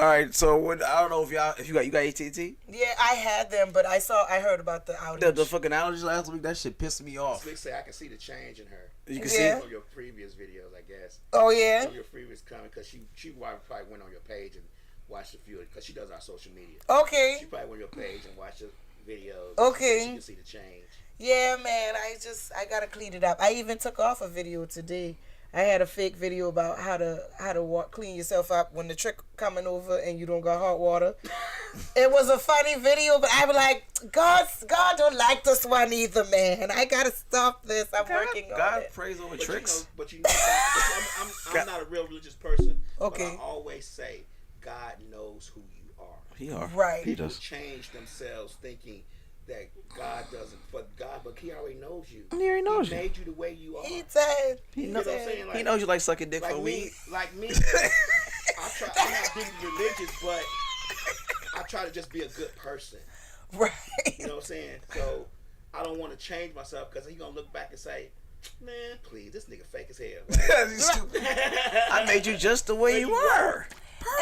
All right, so I don't know if you got AT&T? Yeah, I had them, but I heard about the outage. The fucking outage last week, that shit pissed me off. Slick say I can see the change in her. You can Yeah. see From your previous videos, I guess. Oh yeah. From your previous comment, because she probably went on your page and watched a few, because she does our social media. Okay. She probably went on your page and watched the videos. Okay. So she can see the change. Yeah, man, I gotta clean it up. I even took off a video today. I had a fake video about how to clean yourself up when the trick coming over and you don't got hot water. It was a funny video, but I was like, God don't like this one either, man. I gotta stop this. I'm working on it. God praise over tricks. But you know, I'm not a real religious person. Okay. But I always say, God knows who you are. He are. Right. He People does. change themselves thinking that God doesn't, but He already knows you. He already knows He you. made you the way you are. He said. He You know what I'm saying? He knows you like sucking dick like for me, weed. like me. I'm not being religious, but I try to just be a good person. Right. You know what I'm saying? So I don't want to change myself because he's gonna look back and say, "Man, please, this nigga fake as hell." You stupid. I made you just the way you were.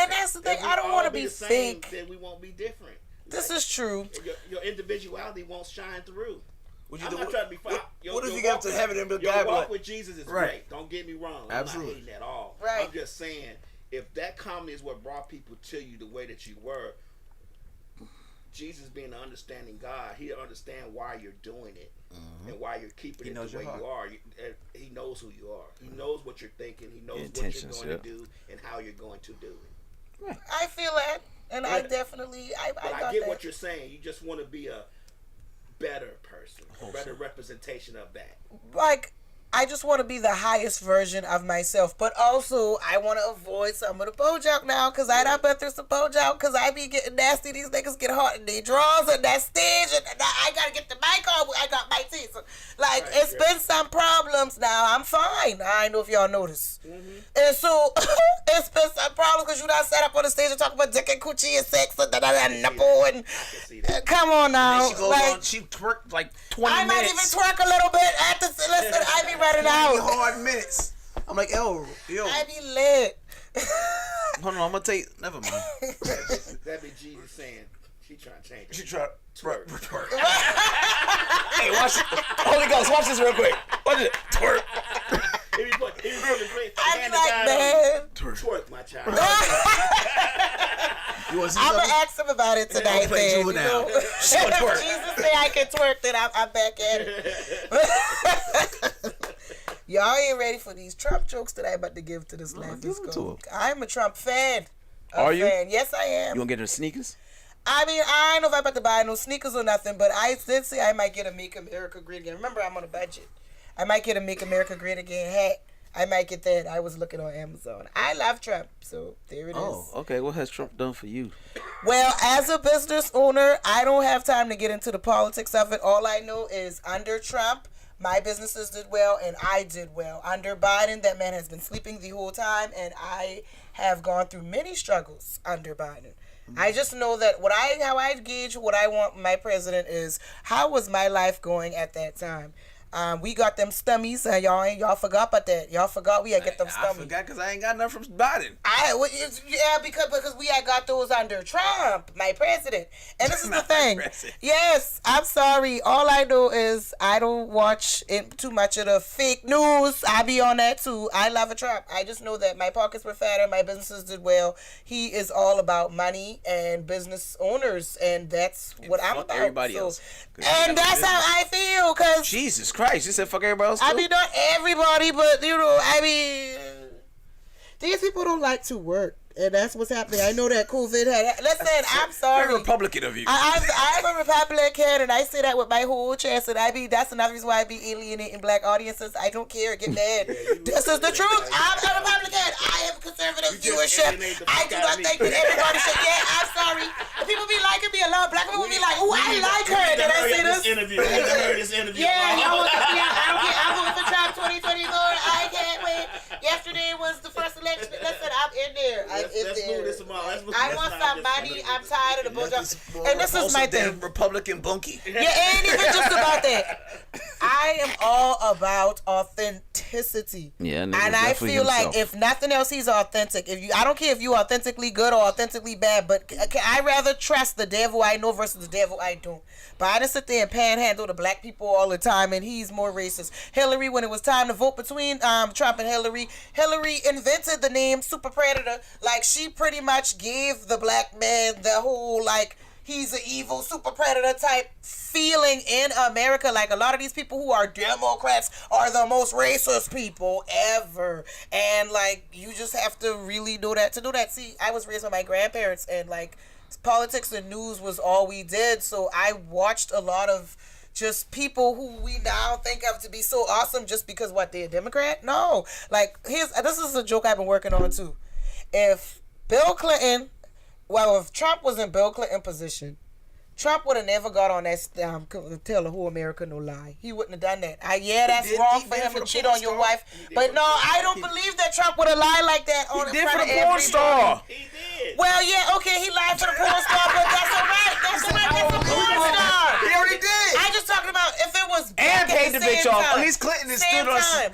And that's the thing. If we I don't all want to be be the same, fake. then we won't be different. This is true. And your individuality won't shine through. What I'm not trying to be fine. What if you get to heaven and the your guy walk like, with Jesus is right. great. Don't get me wrong. Absolutely. I'm not hating at all. Right. I'm just saying, if that comedy is what brought people to you the way that you were, Jesus being an understanding God, he'll understand why you're doing it and why you're keeping it the way you are. He knows who you are. He knows what you're thinking. He knows what you're going to do and how you're going to do it. I feel that, and I definitely, I get that. what you're saying. You just want to be a better person, a better representation of that. Like, I just want to be the highest version of myself, but also I want to avoid some of the bojack now, because I done been through some bojack, because I be getting nasty. These niggas get hot in their drawers and that stage, and I gotta get the mic on. I got my teeth. So, like, it's been some problems now. I'm fine. I know if y'all notice. And so, it's been some problems because you done sat up on the stage and talk about dick and coochie and sex and nipple and come on now. She goes on, she twerked like 20 I minutes. might even twerk a little bit at the, listen, I be running out. Hard minutes. I'm like, yo. I be lit. Hold on, I'm gonna take. Never mind. That'd be Jesus saying, she trying to change it. She tried Twerk. Hey, watch it. Holy Ghost, watch this real quick. Watch it. Twerk. I'm like, man. Twerk, my child. You want to see I'm something? gonna ask him about it tonight. Don't play Then, juvenile. you know? She gonna twerk. Jesus say I can twerk, then I'm back at it. Y'all ain't ready for these Trump jokes that I'm about to give to this give leftist them to girl. him. I'm a Trump fan. Are you? Fan. Yes, I am. You gonna get her sneakers? I mean, I don't know if I'm about to buy no sneakers or nothing, but I did say I might get a Make America Great Again. Remember, I'm on a budget. I might get a Make America Great Again hat. I might get that. I was looking on Amazon. I love Trump, so there it is. Oh, okay. What has Trump done for you? Well, as a business owner, I don't have time to get into the politics of it. All I know is under Trump, my businesses did well and I did well. Under Biden, that man has been sleeping the whole time, and I have gone through many struggles under Biden. I just know that how I gauge what I want my president is, how was my life going at that time? We got them stummies, and y'all forgot about that. Y'all forgot we had get them stummies. I forgot because I ain't got nothing from Biden. Because we had got those under Trump, my president. And this is the thing. Yes, I'm sorry. All I know is I don't watch too much of the fake news. I be on that too. I love a Trump. I just know that my pockets were fatter, my businesses did well. He is all about money and business owners, and that's what I'm about. Everybody else. And that's how I feel, because Jesus Christ, you said fuck everybody else too? I mean, not everybody, but, I mean, these people don't like to work. And that's what's happening. I know that COVID had... Listen, I'm sorry. Very Republican of you. I'm a Republican, and I say that with my whole chest. And that's another reason why I be alienating black audiences. I don't care. Get mad. This is the truth. I'm a Republican. I have conservative viewership. I do not think that everybody should... Yeah, I'm sorry. The people be liking me a lot. Black people be like, oh, I like her. Did I say this? This interview. Yeah, y'all want to see I don't care. I'm voting for Trump 2024. I can't wait. Yesterday was the first election. Listen, I'm in there. Let's move this tomorrow. I want some money. I'm tired of the bullshit. And this is my thing. Republican bunkie. Yeah, it ain't even just about that. I am all about authenticity. Yeah, and I feel like if nothing else, he's authentic. I don't care if you authentically good or authentically bad, but I rather trust the devil I know versus the devil I don't. Biden sit there and panhandle the black people all the time, and he's more racist. Hillary, when it was time to vote between Trump and Hillary invented the name Super Predator. Like, she pretty much gave the black man the whole, like, he's an evil super predator type feeling in America. Like, a lot of these people who are Democrats are the most racist people ever. And, like, you just have to really know that to do that. See, I was raised by my grandparents, and, like, politics and news was all we did. So I watched a lot of just people who we now think of to be so awesome just because, what, they're a Democrat? No. Like, this is a joke I've been working on, too. If Trump was in Bill Clinton's position, Trump would have never got on that tell the whole America no lie. He wouldn't have done that. That's wrong for him to cheat on your wife. But no, I don't believe that Trump would have lied like that on He did for the porn star. He did. Well, yeah, okay, he lied for the porn star, but that's all right. That's all right. a porn star. He already did. I just talking about if it was And paid the bitch off. At At least Clinton is same stood on. time.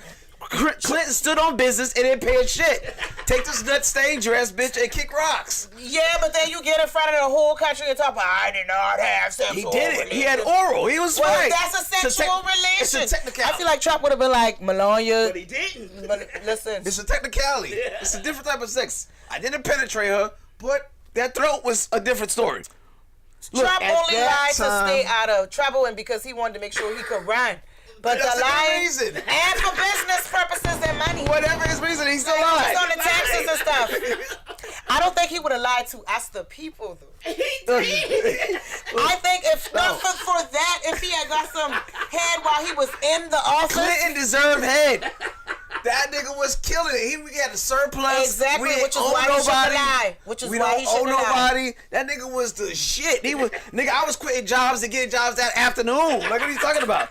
Clinton stood on business and didn't pay a shit. Take this nut stained dress, bitch, and kick rocks. Yeah, but then you get in front of the whole country and talk about, I did not have sexual He did it. relations. He had oral. He was Well, right. that's a sexual relation. It's a technicality. I feel like Trump would have been like, Melania. But he didn't. But listen. It's a technicality. It's a different type of sex. I didn't penetrate her, but that throat was a different story. Look, Trump at only that lied to time- stay out of trouble and because he wanted to make sure he could run. But That's the a good lying reason. and for business purposes and money. Whatever his reason, he still Like, lied. on the taxes and stuff. I don't think he would have lied to us, the people, though. He did. I think if not for that, if he had got some head while he was in the office. Clinton deserved head. That nigga was killing it. We had a surplus. Exactly, we which is owe why he shouldn't nobody. lie. Which is we why don't he owe shouldn't lie. nobody. That nigga was the shit. He was nigga. I was quitting jobs to get jobs that afternoon. Like, what are you talking about?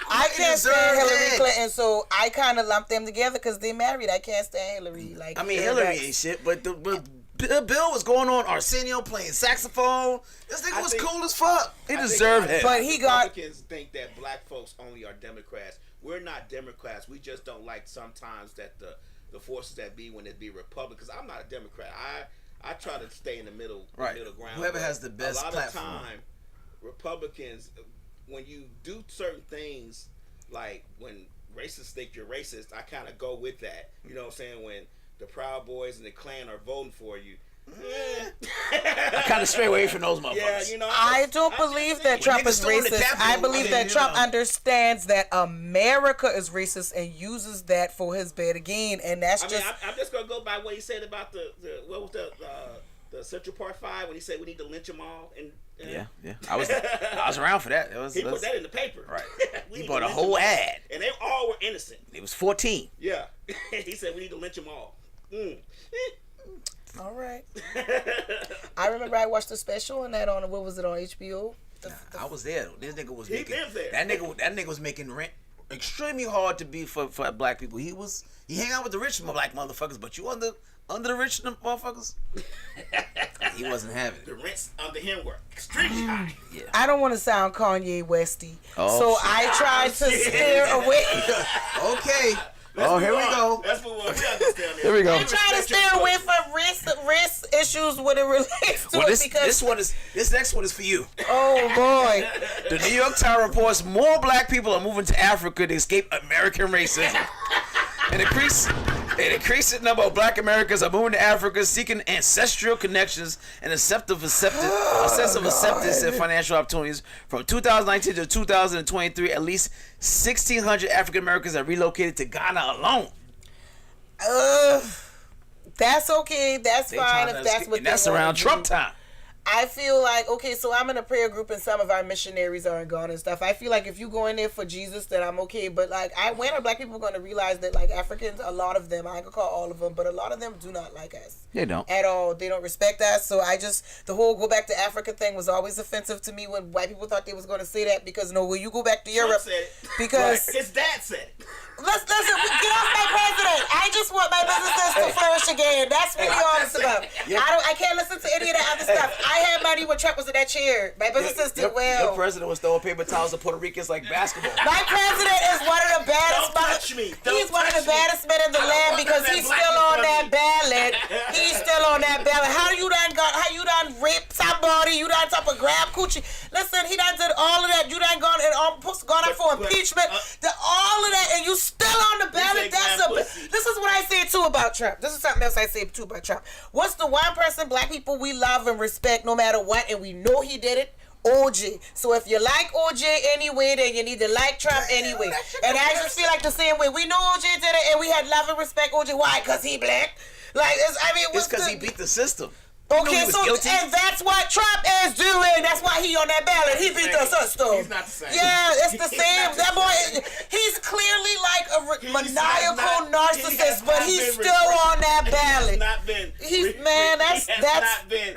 I He can't stand deserved Hillary it. Clinton, so I kind of lumped them together because they married. I can't stand Hillary. Like, I mean, they're Hillary backs. ain't shit, but the bill was going on. Arsenio playing saxophone. This nigga I was think- cool as fuck. He I think deserved it. But he got. Republicans think that black folks only are Democrats. We're not Democrats. We just don't like sometimes that the forces that be when it be Republicans. I'm not a Democrat. I try to stay in the middle, Right. middle ground. Whoever But has the best a lot platform. of time, Republicans, when you do certain things, like when racists think you're racist, I kind of go with that. You know what I'm saying? When the Proud Boys and the Klan are voting for you. I kind of stray away from those motherfuckers. Yeah, you know. I don't believe that Trump niggas is stormed the racist. Capitol, I believe that you Trump know. understands that America is racist and uses that for his better gain, and that's I mean, just. I'm just gonna go by what he said about the what was the Central Park 5 when he said we need to lynch them all. And Yeah. I was around for that. he put that in the paper. Right. We He need bought to a lynch whole them all. ad. And they all were innocent. It was 14. Yeah. He said we need to lynch them all. All right. I remember I watched the special and that on what was it on HBO? I was there. This nigga was He making lives there. that nigga was making rent extremely hard to be for black people. He hang out with the rich black motherfuckers, but you under the rich motherfuckers. He wasn't having The it. rents under him were extremely high. Yeah. I don't want to sound Kanye Westy, Oh, so shit. I tried to steer away. Okay. Let's Here move we on. go. Let's move on. We understand Here we go. I try to steer away from race issues when it relates to Well, it because this next one is for you. oh boy, The New York Times reports more black people are moving to Africa to escape American racism. An increasing number of black Americans are moving to Africa seeking ancestral connections and a sense of acceptance and financial opportunities. From 2019 to 2023, at least 1,600 African Americans have relocated to Ghana alone. that's okay. That's They fine trying if to that's escape- what and they that's wanna around do. Trump time. I feel like, okay, so I'm in a prayer group and some of our missionaries are in Ghana and stuff. I feel like if you go in there for Jesus, then I'm okay. But like, when are black people going to realize that like Africans, a lot of them, I ain't gonna call all of them, but a lot of them do not like us. They don't. At all. They don't respect us. So the whole go back to Africa thing was always offensive to me when white people thought they was going to say that because no, when you go back to Europe, said it. because His dad said it. listen, get off my president. I just want my businesses to flourish again. That's what you're honest about. I can't listen to any of that other stuff. I had money when Trump was in that chair. My businesses did well. Your president was throwing paper towels to Puerto Ricans like basketball. My president is one of the baddest. Don't touch me. Don't He's one of the touch me. baddest men in the I don't land want because that he's black still on in that front ballot. He's still on that ballot. How you done raped somebody? You done type of grab coochie? Listen, he done did all of that. You done gone out for impeachment. All of that, and you still on the ballot. This is what I say too about Trump. This is something else I say too about Trump. What's the one person black people we love and respect no matter what, and we know he did it? OJ. So if you like OJ anyway, then you need to like Trump anyway. And I just feel like the same way. We know OJ did it, and we had love and respect OJ. Why? Because he black. Like, It's because he beat the system. Okay, he was so guilty. and that's what Trump is doing. That's why he on that ballot. He beat the system. He's not the same. Yeah, it's the He's same. not the That boy, same. he's clearly like a He has maniacal not- he narcissist, has but not he's been still on that He has ballot. not been. He's man. He has That's not been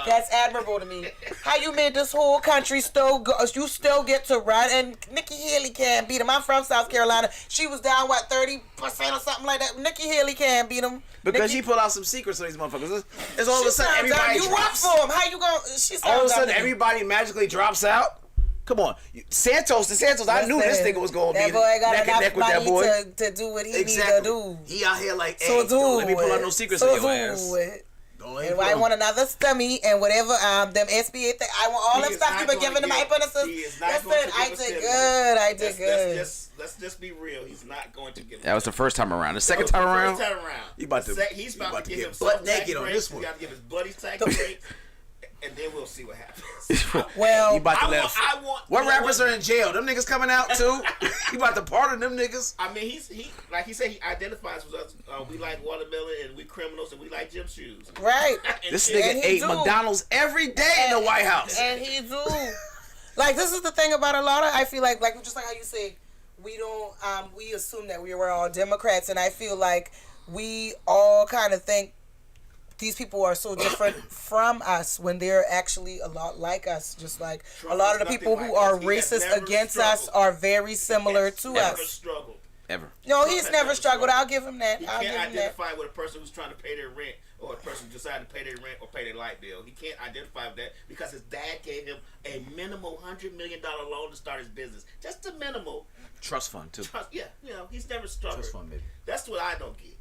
That's admirable to me. How you made this whole country still go, you still get to run, and Nikki Haley can't beat him. I'm from South Carolina. She was down 30% or something like that. Nikki Haley can't beat him because she pulled out some secrets on these motherfuckers. It's all of a sudden everybody you work for him. How you going? All of a sudden everybody magically drops out. Come on, Santos. I knew this nigga was gonna be neck and neck with that boy to do what he needs to do. He out here like, hey, so don't let me pull out no secrets on your ass. And I want another stummy and whatever them SBA thing. I want all them stuff you been giving to my apprentices. Listen, I did good. Let's just be real. He's not going to give it. That was the first time around. The second time around, he's about to get butt naked on this one. He got to give his buddies tax breaks. And then we'll see what happens. Well, you about to what rappers are in jail? Them niggas coming out too? You about to pardon them niggas? I mean, he like he said, he identifies with us. We like watermelon and we criminals and we like gym shoes. Right. This nigga ate McDonald's every day in the White House. And he do. Like, this is the thing about a lot of, I feel like just like how you say, we don't, we assume that we were all Democrats, and I feel like we all kind of think these people are so different from us when they're actually a lot like us. Just like Trump, a lot of the people who are racist against us are very similar to us. Never struggled. Ever. No, he's never struggled. I'll give him that. He can't identify with a person who's trying to pay their rent or a person who decided to pay their rent or pay their light bill. He can't identify with that because his dad gave him a minimal $100 million loan to start his business. Just a minimal. Trust fund, too. Yeah, he's never struggled. Trust fund, baby. That's what I don't get.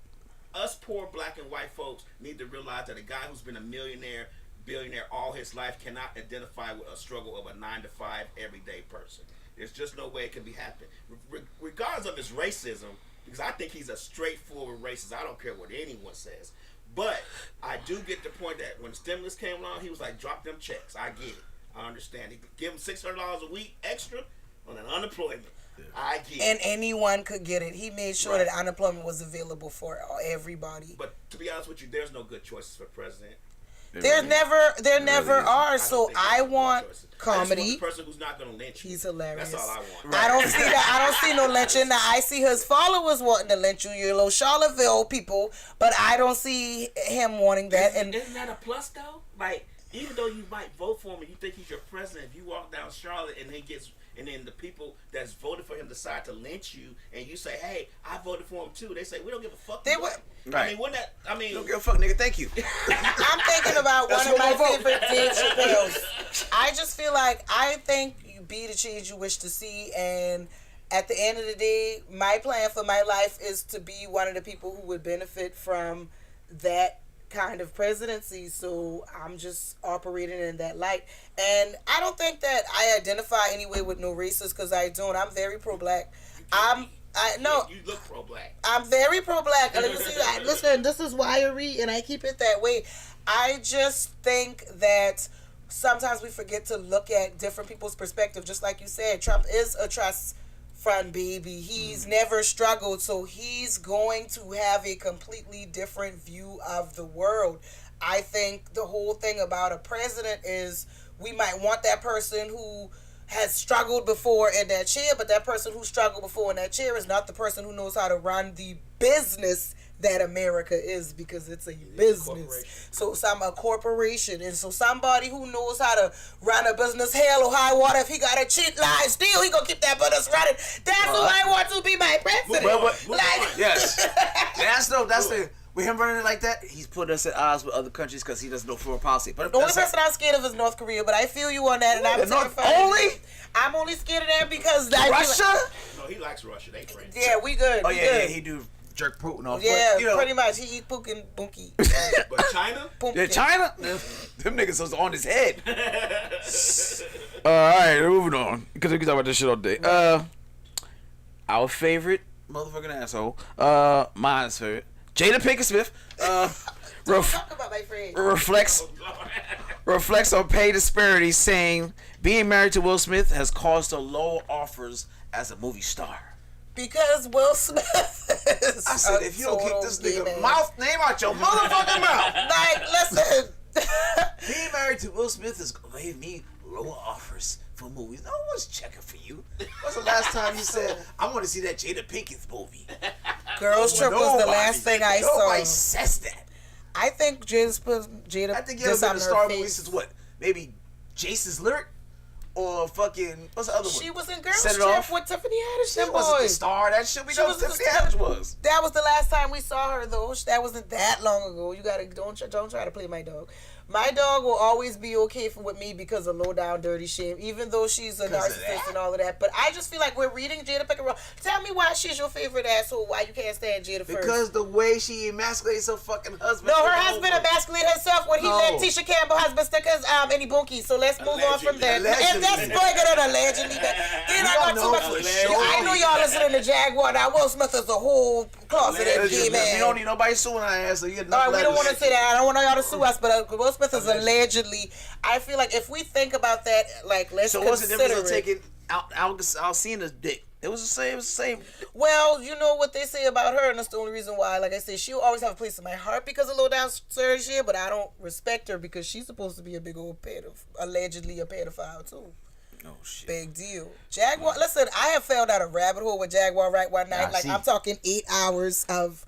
Us poor black and white folks need to realize that a guy who's been a millionaire, billionaire all his life cannot identify with a struggle of a 9-to-5 everyday person. There's just no way it can be happening. Regardless of his racism, because I think he's a straightforward racist. I don't care what anyone says. But I do get the point that when the stimulus came along, he was like, drop them checks. I get it. I understand. He give him $600 a week extra on an unemployment. I get it. And anyone could get it. He made sure that unemployment was available for everybody. But to be honest with you, there's no good choices for president. There never are. So I want comedy. I just want the person who's not gonna lynch you. He's hilarious. That's all I want. Right. I don't see that. I don't see no lynching. Now I see his followers wanting to lynch you, your little Charlottesville people, but I don't see him wanting that. And isn't that a plus though? Like, even though you might vote for him and you think he's your president, if you walk down Charlotte and then the people that's voted for him decide to lynch you, and you say, "Hey, I voted for him too," they say, "We don't give a fuck." They would. Right. I mean, don't give a fuck, nigga. Thank you. I'm thinking about one of my favorite Dave Chappelle's. I just feel like I think you be the change you wish to see, and at the end of the day, my plan for my life is to be one of the people who would benefit from that kind of presidency. So I'm just operating in that light, and I don't think that I identify anyway with no racist, because I don't. I'm very pro-black. You look pro-black. I'm very pro-black. Listen, this is wiry, and I keep it that way. I just think that sometimes we forget to look at different people's perspective. Just like you said, Trump is a trust fund baby. He's never struggled, so he's going to have a completely different view of the world. I think the whole thing about a president is we might want that person who has struggled before in that chair, but that person who struggled before in that chair is not the person who knows how to run the business that America is, because it's a business. So a corporation, and so somebody who knows how to run a business, hell or high water, if he got a cheat, lie, steal, he gonna keep that business running. That's who I want to be my president. Yes. That's the with him running it like that, he's putting us at odds with other countries because he doesn't know foreign policy. But the only person I'm scared of is North Korea, but I feel you on that, and I'm terrified. I'm only scared of that because Russia? No, he likes Russia. They friends. Yeah, we good. Oh yeah, he do jerk Putin off. Yeah, but, pretty much. He eat Putin bunky. But China? Yeah, China? Them niggas was on his head. All right, moving on. Because we can talk about this shit all day. Our favorite motherfucking asshole. Mine's favorite. Jada Pinkett Smith. Talk about my friend. Reflects on pay disparities, saying being married to Will Smith has caused her low offers as a movie star. Because Will Smith is I said, if you don't kick this nigga name out your motherfucking mouth. Like, listen. Being married to Will Smith has made me lower offers for movies. No one's checking for you. When's the last time you said, I want to see that Jada Pinkett movie? Girls Trip was the last thing I saw. Nobody says that. I think Jada. I think you ever been a star movie since what? Maybe Jason's Lyric? Or fucking, what's the other one? She was in Girls Trip with Tiffany Haddish. She wasn't the star. That should be no Tiffany Haddish was. That was the last time we saw her, though. That wasn't that long ago. You gotta don't try to play my dog. My dog will always be okay with me because of low down dirty shame, even though she's a narcissist and all of that. But I just feel like we're reading Jada Pinkett wrong. Tell me why she's your favorite asshole. Why you can't stand Jada first? Because the way she emasculates her fucking husband. No, her husband emasculated herself when he let Tisha Campbell husband stickers any bunkie. So let's move on from that. And that's bigger than allegedly. Then I got too much. I know y'all listening to Jaguar. Now Will Smith is a whole closet of gay man. We don't need nobody suing our ass. So you get all right, we don't want to say that. I don't want y'all to sue us, but Will Smith is allegedly. I feel like if we think about that, like let's consider. So what's the difference of taking out seeing the dick? It was the same. It was the same. Well, you know what they say about her, and that's the only reason why. Like I said, she'll always have a place in my heart because of low down dirty shit. But I don't respect her because she's supposed to be a big old allegedly a pedophile too. Oh shit. Big deal. Jaguar. Listen, I have fell down a rabbit hole with Jaguar right one night. I'm talking 8 hours of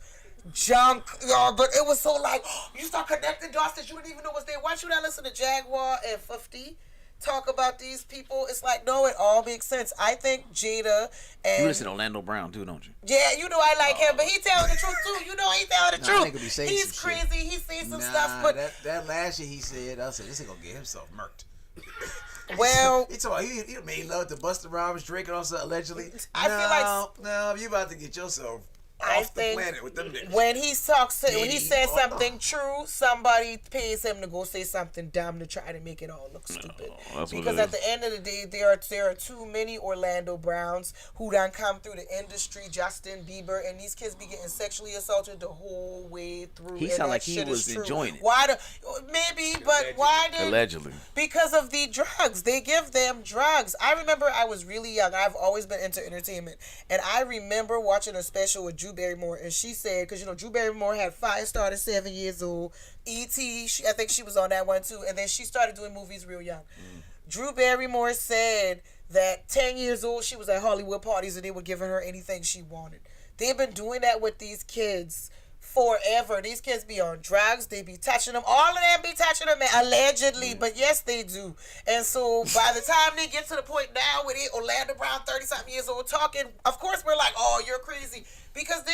junk, y'all. But it was so like you start connecting dots that you didn't even know was there. Why should I listen to Jaguar and 50 talk about these people? It's like, no, it all makes sense. I think Jada and you listen to Orlando Brown too, don't you? Yeah, you know I like him, but he telling the truth too. You know he telling the truth. He's crazy. Shit. He sees some stuff, but that last year he said, I said, this ain't gonna get himself murked. Well, he made love to Busta Rhymes drinking on something allegedly. I feel like you about to get yourself off the planet with them niggas. When he says something true, somebody pays him to go say something dumb to try to make it all look stupid. Because at the end of the day, there are too many Orlando Browns who done come through the industry, Justin Bieber, and these kids be getting sexually assaulted the whole way through. He sounded like he was enjoying it. Allegedly. Because of the drugs. They give them drugs. I remember I was really young. I've always been into entertainment. And I remember watching a special with Drew Barrymore, and she said, because Drew Barrymore had Firestarter at 7 years old, E.T., I think she was on that one too, and then she started doing movies real young. Drew Barrymore said that 10 years old she was at Hollywood parties and they were giving her anything she wanted. They've been doing that with these kids forever. These kids be on drugs. They be touching them. All of them be touching them, allegedly. But yes, they do. And so by the time they get to the point now with Orlando Brown, 30-something years old, talking, of course we're like, oh, you're crazy. Because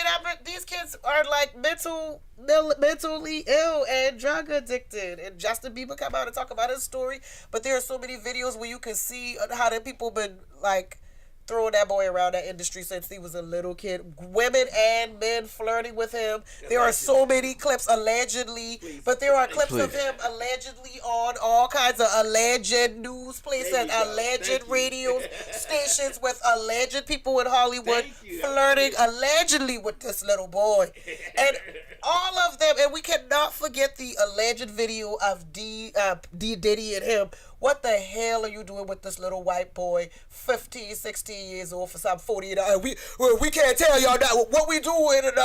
these kids are like mentally ill and drug addicted. And Justin Bieber come out and talk about his story. But there are so many videos where you can see how the people been like throwing that boy around that industry since he was a little kid. Women and men flirting with him. There are so many clips allegedly, but there are clips of him allegedly on all kinds of alleged news places, alleged radio stations with alleged people in Hollywood flirting allegedly with this little boy. And all of them, and we cannot forget the alleged video of D Diddy and him. What the hell are you doing with this little white boy, 15, 16 years old for some 40? We can't tell y'all that what we doing and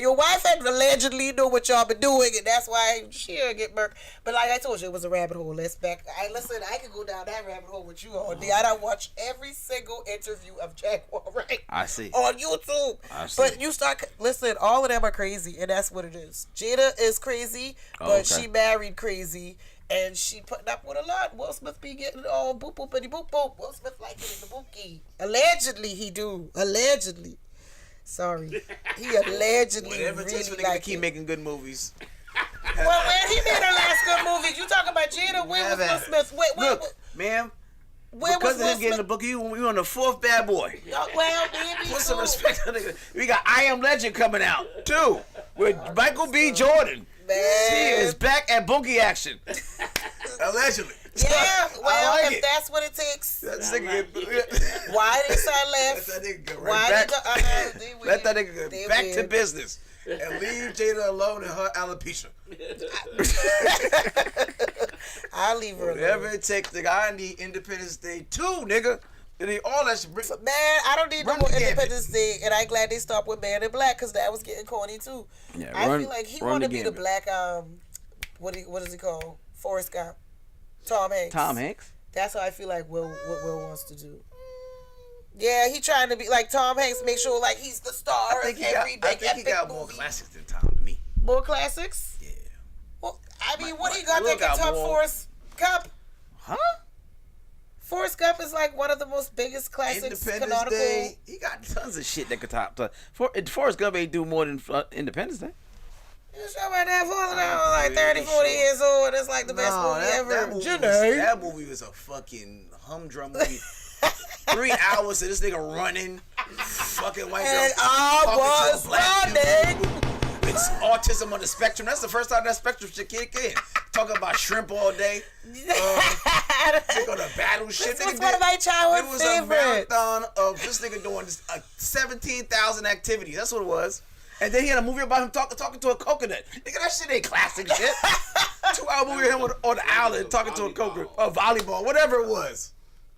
your wife had allegedly know what y'all been doing and that's why she'll get murked. But like I told you, it was a rabbit hole. I could go down that rabbit hole with you all day. I done watched every single interview of Jaguar, right? I see. On YouTube. I see. But you listen, all of them are crazy and that's what it is. Jada is crazy, but she married crazy. And she putting up with a lot. Will Smith be getting all boop boopity boop boop. Will Smith like it in the bookie. Allegedly he do. Allegedly. Sorry. He allegedly whatever it takes for niggas to keep making good movies. Well, when he made her last good movies, you talking about Jada? Where was Will Smith? Look, ma'am. Because of him getting the book, we on the 4th Bad Boy. Well, maybe. Put some respect on nigga. We got I Am Legend coming out too with Michael B. Jordan. Man. She is back at Bunkie action. Allegedly. Yeah, well, like if that's what it takes. Why did they left? Let that nigga go right back. Let that nigga go back to business. And leave Jada alone and her alopecia. I'll leave her alone. Whatever it takes, nigga. I need Independence Day 2, nigga. And they all that shit. Man, I don't need no more Independence Day, and I'm glad they stopped with Man in Black because that was getting corny too. Yeah, I feel like he want to be the black what is he called? Forrest Gump. Tom Hanks. That's how I feel like what Will wants to do. Yeah, he trying to be like Tom Hanks, make sure like he's the star of every big epic movie. I think he got more classics than Tom to me. More classics? Yeah. Well, I mean, what do you got that can top Forrest Gump? Huh? Forrest Gump is like one of the most biggest classics. Independence Day. He got tons of shit that could top. Forrest Gump ain't do more than Independence Day. You show about that Forrest Gump was like 30, 40 years old. It's like the best movie ever. That movie was a fucking humdrum movie. 3 hours of this nigga running, fucking white girl. And I was running. It's autism on the spectrum. That's the first time that spectrum shit kicked in. Talking about shrimp all day. Think on the battle shit. This was one of my childhood favorites. It was a marathon of this nigga doing 17,000 activities. That's what it was. And then he had a movie about him talking to a coconut. Nigga, that shit ain't classic shit. 2-hour movie of him on the island talking to a coconut. Or volleyball, whatever it was.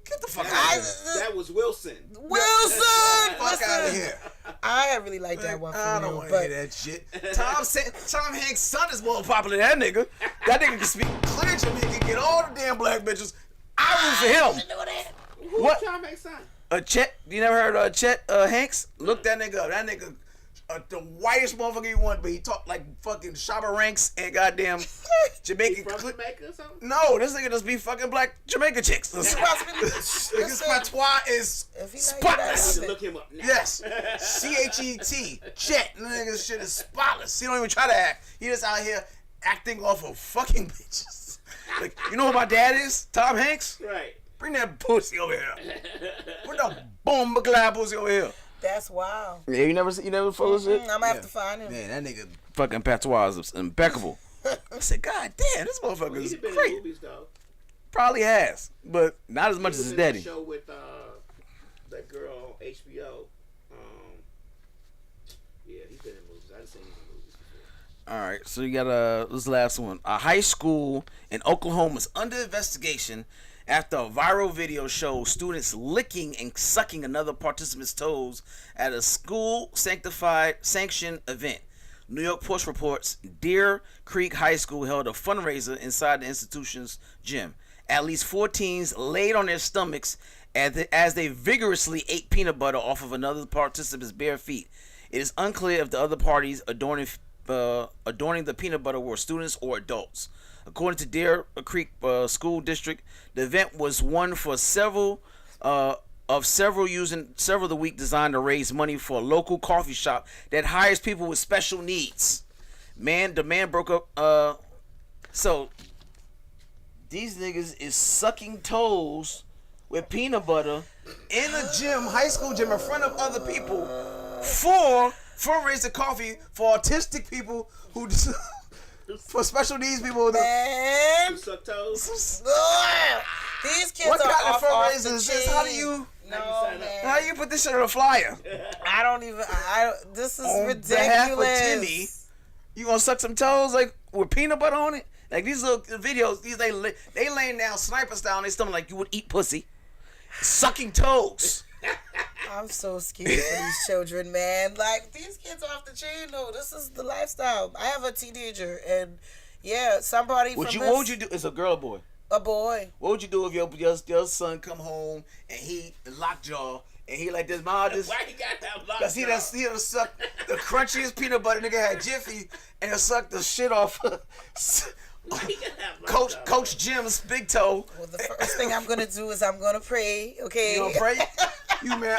Get the fuck out of here. That was Wilson. Wilson! Fuck out of here. I really like that one. I don't want to hear that shit. Tom Hanks' son is more popular than that nigga. That nigga can speak clear Jamaican, get all the damn black bitches. I root for him. Who's Tom Hanks' son? Chet. You never heard of Chet Hanks? Look that nigga up. That nigga. The whitest motherfucker you want, but he talk like fucking Shabba Ranks and goddamn Jamaican. From Jamaica or something? No, this nigga just be fucking black Jamaican chicks. His patois is spotless. Look him up now. Yes, C-H-E-T, Chet. Nigga shit is spotless. He don't even try to act. He just out here acting off of fucking bitches. Like, you know who my dad is? Tom Hanks. Right. Bring that pussy over here. Bring that bomba clap pussy over here. That's wild. Yeah, you never follow shit? I'm gonna have to find him. Man, that nigga Fucking patois is impeccable. I said, God damn, this motherfucker is He's been great. in movies though. Probably has, but not as much as his daddy. Show with that girl on HBO. Yeah, he's been in movies. I've seen him in movies before. All right, so you got this last one. A high school in Oklahoma is under investigation after a viral video shows students licking and sucking another participant's toes at a school sanctioned event. New York Post reports Deer Creek High School held a fundraiser inside the institution's gym. At least 4 teens laid on their stomachs as they vigorously ate peanut butter off of another participant's bare feet. It is unclear if the other parties adorning the peanut butter were students or adults. According to Deer Creek School District, the event was one for several using several of the week designed to raise money for a local coffee shop that hires people with special needs. The man broke up. So these niggas is sucking toes with peanut butter in a gym, high school gym, in front of other people for fundraiser coffee for autistic people who. For special needs people, Man. You suck toes. These kids what are kind of off fundraiser the is this? How do you put this shit on a flyer? I don't even. This is On ridiculous. behalf of Timmy, you gonna suck some toes like with peanut butter on it? Like these little videos, they laying down sniper style on their stomach like you would eat pussy, sucking toes. I'm so scared for these children, man. Like, these kids are off the chain, though. This is the lifestyle. I have a teenager, and yeah, somebody What would you do? It's a girl or boy? A boy. What would you do if your son come home and he lockjaw and he like this? Why he got that lockjaw? Cause he'll suck the crunchiest peanut butter. Nigga had Jiffy and he'll suck the shit off. Coach Jim's big toe. Well, the first thing I'm gonna do is I'm gonna pray. Okay. You gonna pray? You man,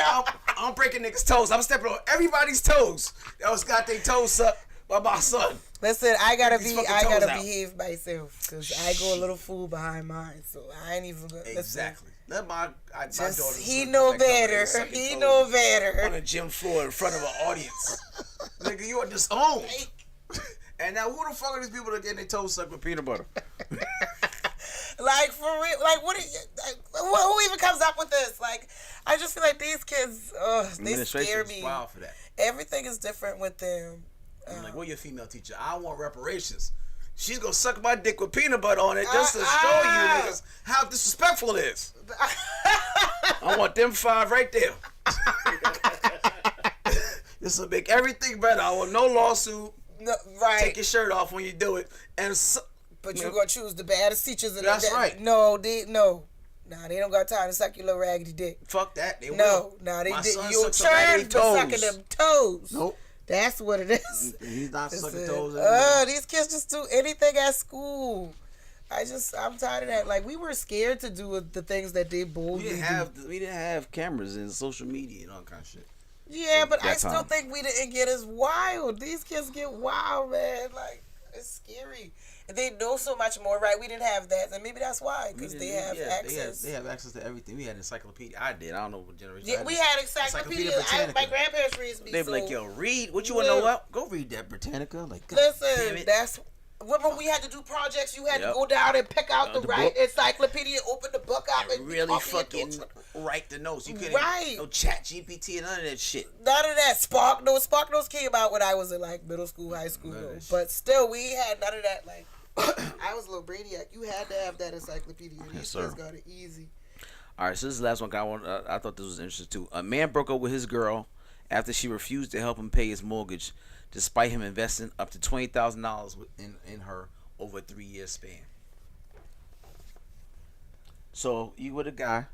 I'm breaking niggas' toes. I'm stepping on everybody's toes that was got their toes sucked by my son. Listen, I gotta behave myself because I go a little fool behind mine, so I ain't even gonna. Exactly. That's my daughter. He know better. He know better. On a gym floor in front of an audience. Nigga, you are disowned. And now, who the fuck are these people that get their toes sucked with peanut butter? Like, for real, like, who even comes up with this? Like, I just feel like these kids, they scare me. Wild for that. Everything is different with them. I'm like, where your female teacher? I want reparations. She's gonna suck my dick with peanut butter on it just to show you niggas how disrespectful it is. I want them 5 right there. This will make everything better. I want no lawsuit. No, right. Take your shirt off when you do it, but you're gonna choose the baddest teachers in That's right. No, they don't got time to suck your little raggedy dick. Fuck that. They will. They My did. son You're sucks somebody's turned to sucking them toes. Nope. That's what it is. He's not sucking toes. These kids just do anything at school. I'm tired of that. Like, we were scared to do the things that they boldly We didn't have cameras and social media and all kind of shit. Yeah, but I still think we didn't get as wild. These kids get wild, man. Like, it's scary. And they know so much more, right? We didn't have that, and maybe that's why, because they have access. They have access to everything. We had encyclopedia. I did. I don't know what generation. Yeah, we had encyclopedia. My grandparents raised me. They be like, yo, read. What you want to know about? Go read that Britannica. Like, listen, that's... When we had to do projects, you had to go down and pick out the right book. Encyclopedia, open the book up, and really fucking write the notes. You couldn't no chat GPT and none of that shit. None of that. Spark Notes came out when I was in like middle school, high school, but still, we had none of that. Like, I was a little brainiac. You had to have that encyclopedia. These kids got it easy. All right, so this is the last one. I thought this was interesting too. A man broke up with his girl after she refused to help him pay his mortgage, despite him investing up to $20,000 in her over a 3-year span. So you with a guy,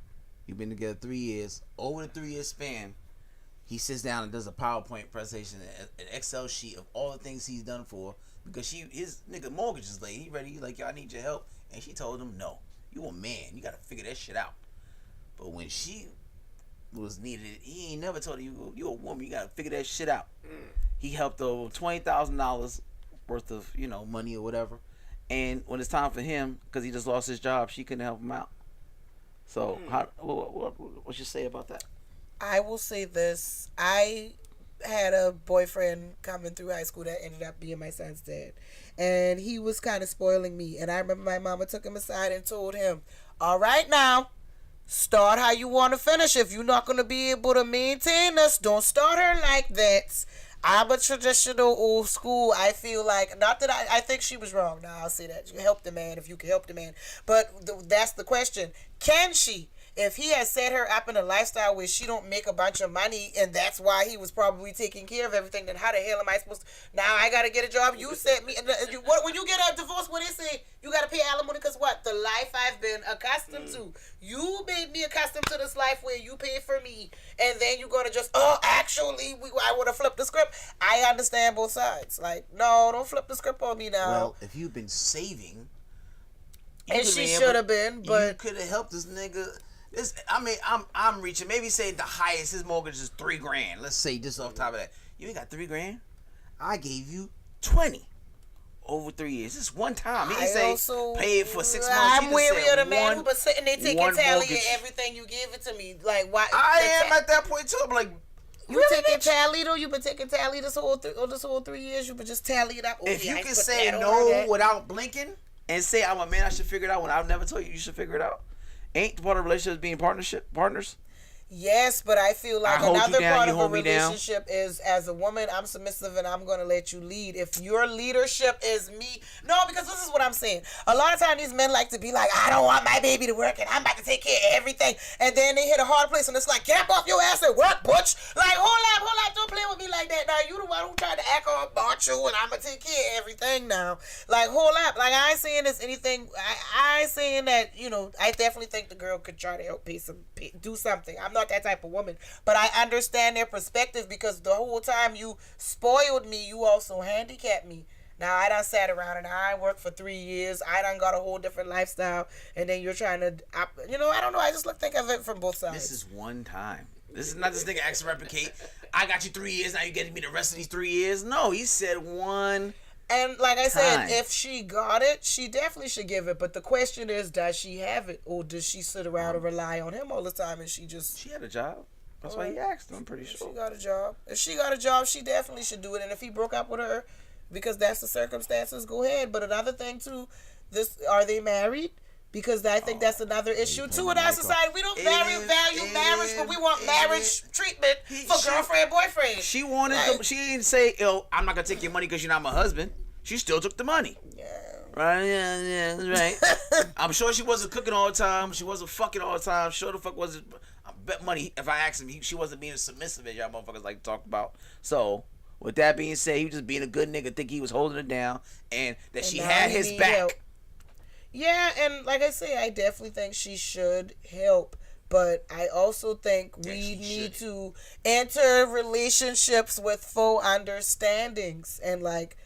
you've been together 3 years. Over the 3-year span, he sits down and does a PowerPoint presentation, an Excel sheet of all the things he's done for her, because his nigga mortgage is late. He ready. He's like, yo, I need your help, and she told him, no, you a man, you gotta figure that shit out. But when she was needed, he ain't never told her, you a woman, you gotta figure that shit out. He helped over $20,000 worth of money or whatever, and when it's time for him, because he just lost his job, she couldn't help him out. So what you say about that? I will say this: I had a boyfriend coming through high school that ended up being my son's dad, and he was kind of spoiling me. And I remember my mama took him aside and told him, "All right, now, start how you want to finish. If you're not going to be able to maintain us, don't start her like that." I'm a traditional old school. I feel like, not that I think she was wrong. Now, I'll say that. You help the man if you can help the man. But that's the question. Can she? If he has set her up in a lifestyle where she don't make a bunch of money, and that's why he was probably taking care of everything, then how the hell am I supposed to? Now I got to get a job. You said me. When you get a divorce, what they say? You got to pay alimony because what? The life I've been accustomed to. You made me accustomed to this life where you pay for me, and then you're going to just, actually, I would have flipped the script. I understand both sides. Like, no, don't flip the script on me now. Well, if you've been saving, and she should have been, but you could have helped this nigga. I'm reaching. Maybe say the highest his mortgage is $3,000. Let's say just off top of that. You ain't got $3,000. I gave you 20 over 3 years. This one time. He didn't say pay it for 6 months. I'm weary of the man who was sitting there taking tally of everything you give it to me. Like, why? I am at that point too. I'm like, you really, taking tally though? You've been taking tally this whole 3 years. You've been just tally it up. If you can say no without blinking and say I'm a man, I should figure it out. When I've never told you should figure it out. Ain't part of relationships being partners? Yes, but I feel like another part of a relationship is, as a woman, I'm submissive and I'm going to let you lead. If your leadership is me, no, because this is what I'm saying. A lot of times these men like to be like, I don't want my baby to work and I'm about to take care of everything. And then they hit a hard place and it's like, get up off your ass and work, butch. Like, hold up, don't play with me like that. Now, you the one who tried to act all macho and I'm going to take care of everything now. Like, hold up. Like, I ain't saying this anything. I ain't saying that, I definitely think the girl could try to help do something. I'm not that type of woman, but I understand their perspective because the whole time you spoiled me, you also handicapped me. Now I done sat around and I worked for 3 years. I done got a whole different lifestyle, and then you're trying to, I don't know. I just think of it from both sides. This is one time. This is not this nigga ask to replicate. I got you 3 years. Now you getting me the rest of these 3 years. No, he said one. And like I said, if she got it, she definitely should give it. But the question is, does she have it? Or does she sit around and rely on him all the time and she had a job. That's why he asked, I'm pretty sure. She got a job. If she got a job, she definitely should do it. And if he broke up with her because that's the circumstances, go ahead. But another thing, too, are they married? Because I think that's another issue, too, in our society. We don't value marriage, but we want marriage treatment for girlfriend, boyfriend. She wanted she didn't say, I'm not going to take your money because you're not my husband. She still took the money. Yeah. Right? Yeah, right. I'm sure she wasn't cooking all the time. She wasn't fucking all the time. Sure the fuck wasn't. I bet money, if I asked him, she wasn't being as submissive as y'all motherfuckers like to talk about. So, with that being said, he was just being a good nigga, think he was holding it down, and that she had his back. Help. Yeah, and like I say, I definitely think she should help. But I also think we need to enter relationships with full understandings. And like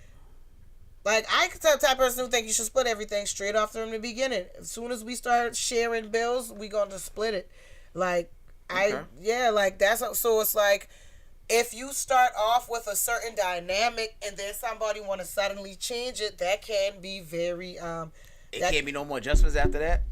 I could tell the type of person who think you should split everything straight off from the beginning. As soon as we start sharing bills, we gonna split it. Like so it's like, if you start off with a certain dynamic and then somebody want to suddenly change it, that can be very It can't be no more adjustments after that.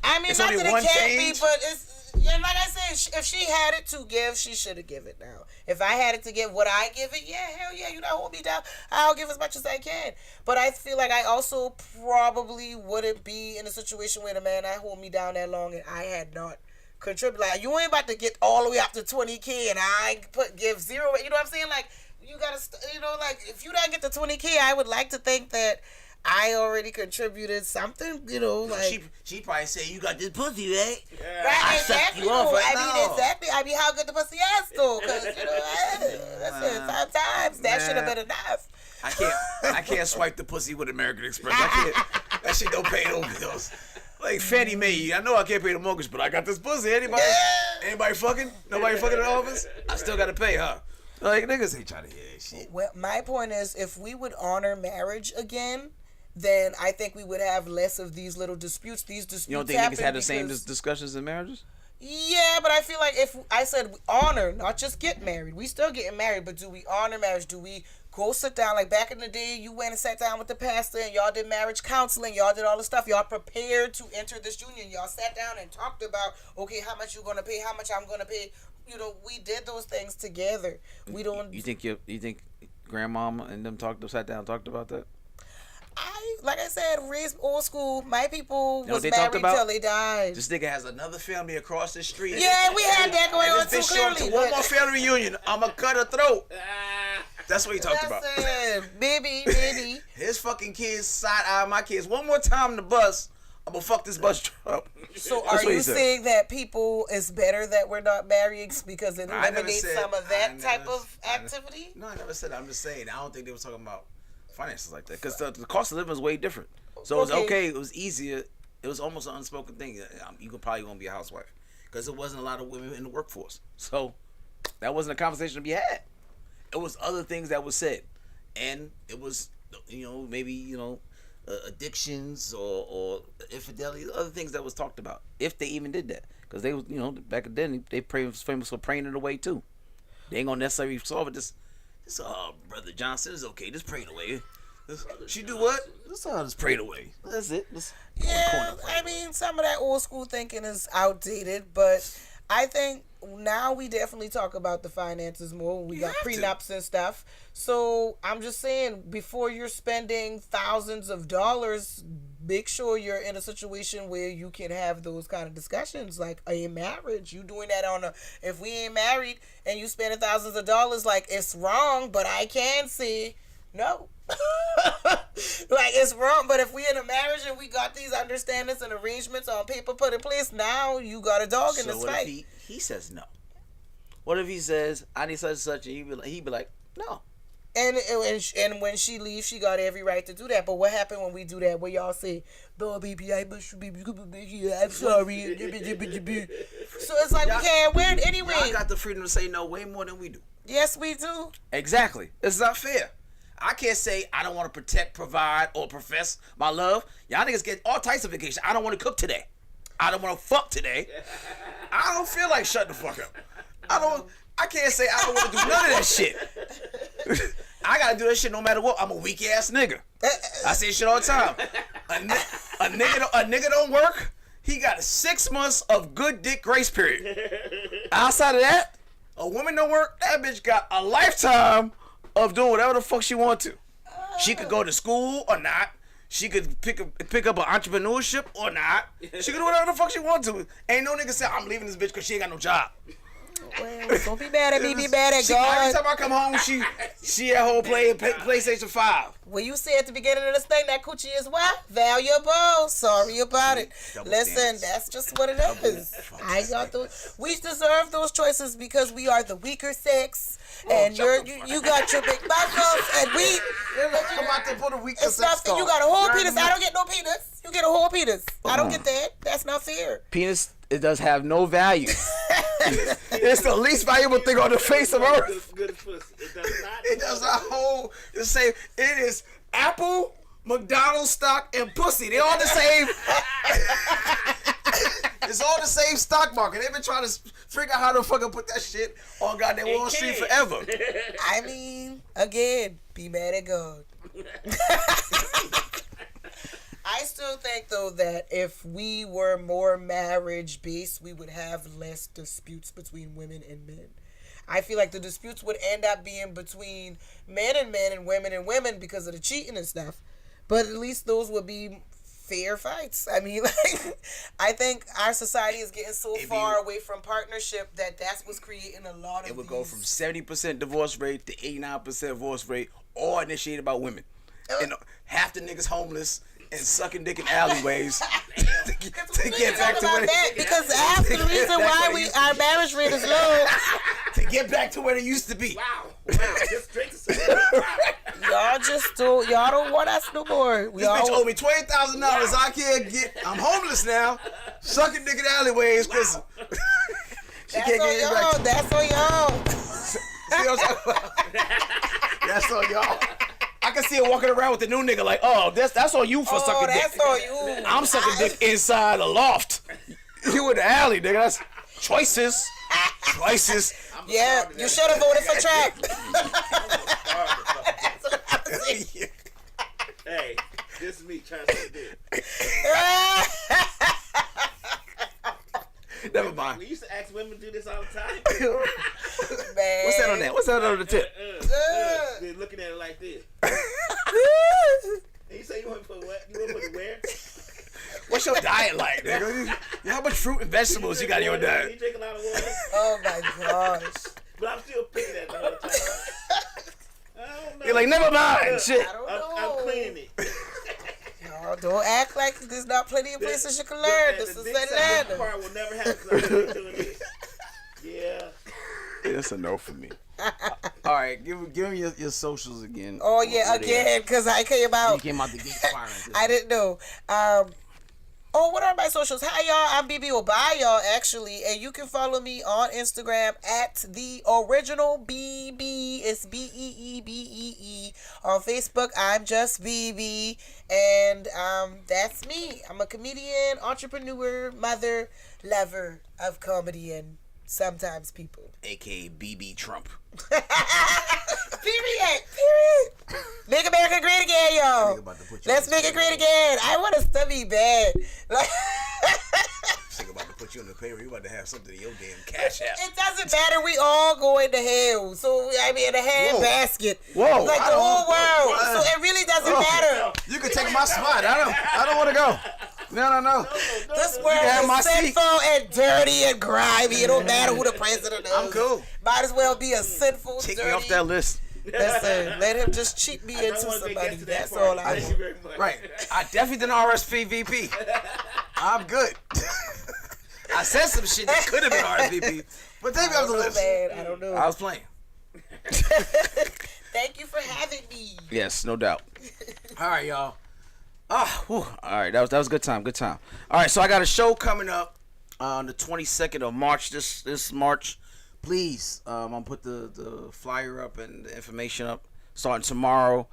I mean, it's not only that one it can't change? be, but it's, like I said, if she had it to give, she should have given it now. If I had it to give, would I give it? Yeah, hell yeah, you don't hold me down. I'll give as much as I can. But I feel like I also probably wouldn't be in a situation where the man I hold me down that long and I had not contributed. Like, you ain't about to get all the way up to 20K and I give zero. You know what I'm saying? Like, you gotta, like, if you don't get to 20K, I would like to think that I already contributed something, like... She probably say, you got this pussy, right? Yeah. Right, exactly. I mean, how good the pussy is, though, because, sometimes that should have been enough. I can't swipe the pussy with American Express. I can't. That shit don't pay no bills. Like Fannie Mae, I know I can't pay the mortgage, but I got this pussy. Anybody fucking? Nobody fucking in the office? I still got to pay, huh? Like, niggas ain't trying to hear that shit. Well, my point is, if we would honor marriage again, then I think we would have less of these little disputes. These disputes. You don't think niggas had the same discussions in marriages? Yeah, but I feel like if I said honor, not just get married, we still getting married, but do we honor marriage? Do we go sit down? Like back in the day, you went and sat down with the pastor and y'all did marriage counseling. Y'all did all the stuff. Y'all prepared to enter this union. Y'all sat down and talked about, okay, how much you going to pay, how much I'm going to pay. We did those things together. We don't. You think grandmama and them sat down and talked about that? Like I said, raised old school. My people was married till they died. This nigga has another family across the street. Yeah, we had that going on too, clearly. One more family reunion. I'ma cut her throat. That's what he talked about. Baby. His fucking kids side-eye my kids. One more time in the bus, I'm gonna fuck this bus up. So are you saying that people, it's better that we're not married because it eliminates some of that type of activity? No, I never said that. I'm just saying, I don't think they were talking about finances like that, because the cost of living is way different. So it was okay. It was easier. It was almost an unspoken thing. You could probably gonna be a housewife, because there wasn't a lot of women in the workforce. So that wasn't a conversation to be had. It was other things that was said, and it was maybe addictions or infidelity, other things that was talked about, if they even did that, because they was back then they was famous for praying it away too. They ain't gonna necessarily solve it. This Brother Johnson is okay. Just pray it away. She do what? Just pray it away. That's it. I mean, some of that old school thinking is outdated, but I think now we definitely talk about the finances more. We got prenups and stuff. So I'm just saying, before you're spending thousands of dollars, make sure you're in a situation where you can have those kind of discussions. Like a marriage, you doing that if we ain't married and you spending thousands of dollars, like, it's wrong, but I can say no. Like, it's wrong, but if we in a marriage and we got these understandings and arrangements on paper put in place, now you got a dog in this fight. If he says no? What if he says, I need such and such, and he'd be like, no. And when she leaves, she got every right to do that. But what happened when we do that? Where y'all say, "No, baby, I'm sorry." So it's like, we can't wear it anyway. Y'all got the freedom to say no way more than we do. Yes, we do. Exactly. It's not fair. I can't say I don't want to protect, provide, or profess my love. Y'all niggas get all types of vacation. I don't want to cook today. I don't want to fuck today. I don't feel like shutting the fuck up. I can't say I don't want to do none of that shit. I gotta do that shit no matter what. I'm a weak ass nigga. I say shit all the time. A nigga don't work. He got 6 months of good dick grace period. Outside of that, a woman don't work. That bitch got a lifetime of doing whatever the fuck she want to. She could go to school or not. She could pick up an entrepreneurship or not. She could do whatever the fuck she want to. Ain't no nigga say I'm leaving this bitch because she ain't got no job. Well, don't be mad at me, be mad at God. Every time I come home, she at home playing PlayStation 5. Well, you said at the beginning of this thing that coochie is what? Valuable. Sorry about it. Listen, that's just what it is. I got those. We deserve those choices because we are the weaker sex, and you got your big muscles, and we. I'm about to put a weaker sex. It's nothing. You got a whole penis. I don't get no penis. You get a whole penis. I don't get that. That's not fair. Penis it does have no value. It's the least valuable thing on the face of earth. Good as pussy. It does not. It does not hold the same. It is Apple, McDonald's stock, and pussy. They all the same. It's all the same stock market. They've been trying to figure out how to fucking put that shit on goddamn Wall Street forever. I mean, again, be mad at God. I still think, though, that if we were more marriage-based, we would have less disputes between women and men. I feel like the disputes would end up being between men and women and women because of the cheating and stuff. But at least those would be fair fights. I mean, like, I think our society is getting so far away from partnership that's what's creating a lot of. It would go from 70% divorce rate to 89% divorce rate, all initiated by women. And half the niggas homeless and sucking dick in alleyways to get back to where they, because that's the reason why our marriage rate is low. To get back to where they used to be. Wow. Just drink Y'all don't want us no more. This bitch owe me $20,000. I can't get. I'm homeless now. Sucking dick in alleyways because she can't get it back. That's on y'all. See what I'm talking about? That's on y'all. I can see her walking around with the new nigga like, oh, that's on you for sucking dick. That's on you. I'm sucking dick inside a loft. You in the alley, nigga. That's choices. Choices. Yeah, you should have voted for Trump. Hey, this is me trying to say this. Never mind. We used to ask women to do this all the time. Man. What's that on that? What's that on the tip? They're looking at it like this. And you say you want to put what? You want to put it where? What's your diet like, nigga? How much fruit and vegetables you got in your diet? You drink a lot of water. Oh my gosh. But I'm still picking that the whole time. I don't know. You're like, never mind. Shit. I don't know. I'm cleaning it. Y'all don't act like there's not plenty of places you can learn. This is Atlanta. This part will never happen because I'm doing this. Yeah. It's a no for me. All right, give me your socials again. Oh yeah, again, because I came out. You came out the gate firing. I didn't know. What are my socials? Hi y'all, I'm BB Obai, y'all, actually, and you can follow me on Instagram at the original BB. It's BEEBEE. On Facebook, I'm just BB, and that's me. I'm a comedian, entrepreneur, mother, lover of comedy, and sometimes people. AKA BB Trump. Period. Make America great again, y'all. Let's make it great again. I want to stubby bad. Like, Think about to put you on the paper. You about to have something in your damn cash app. it doesn't matter. We all going to hell. So I mean, the hand basket. Whoa. Like the whole world. So it really doesn't matter. You can take my spot. I don't want to go. No. This world is sinful and dirty and grimy. It don't matter who the president is. I'm cool. Might as well be a sinful, Take dirty. me off that list. Listen, let him just cheat me into somebody. That's all I Thank you want. very much. Right. I definitely didn't RSVP. I'm good. I said some shit that could have been RSVP, but take me off the list. Man, I don't know. I was playing. Thank you for having me. Yes, no doubt. All right, y'all. All right, that was a good time. All right, so I got a show coming up on the 22nd of March. This March, please. I'm gonna put the flyer up and the information up starting tomorrow.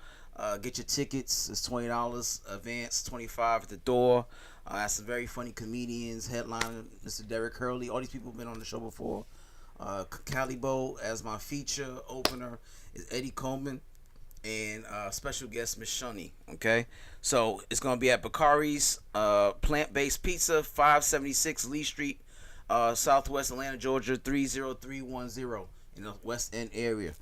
Get your tickets. It's $20 advance, $25 at the door. I have some very funny comedians, headliner Mr. Derek Hurley. All these people have been on the show before. Calibo as my feature opener is Eddie Coleman. And special guest Miss Shunny. Okay, so it's gonna be at Bakari's plant-based pizza, 576 Lee Street, Southwest Atlanta, Georgia 30310 in the West End area.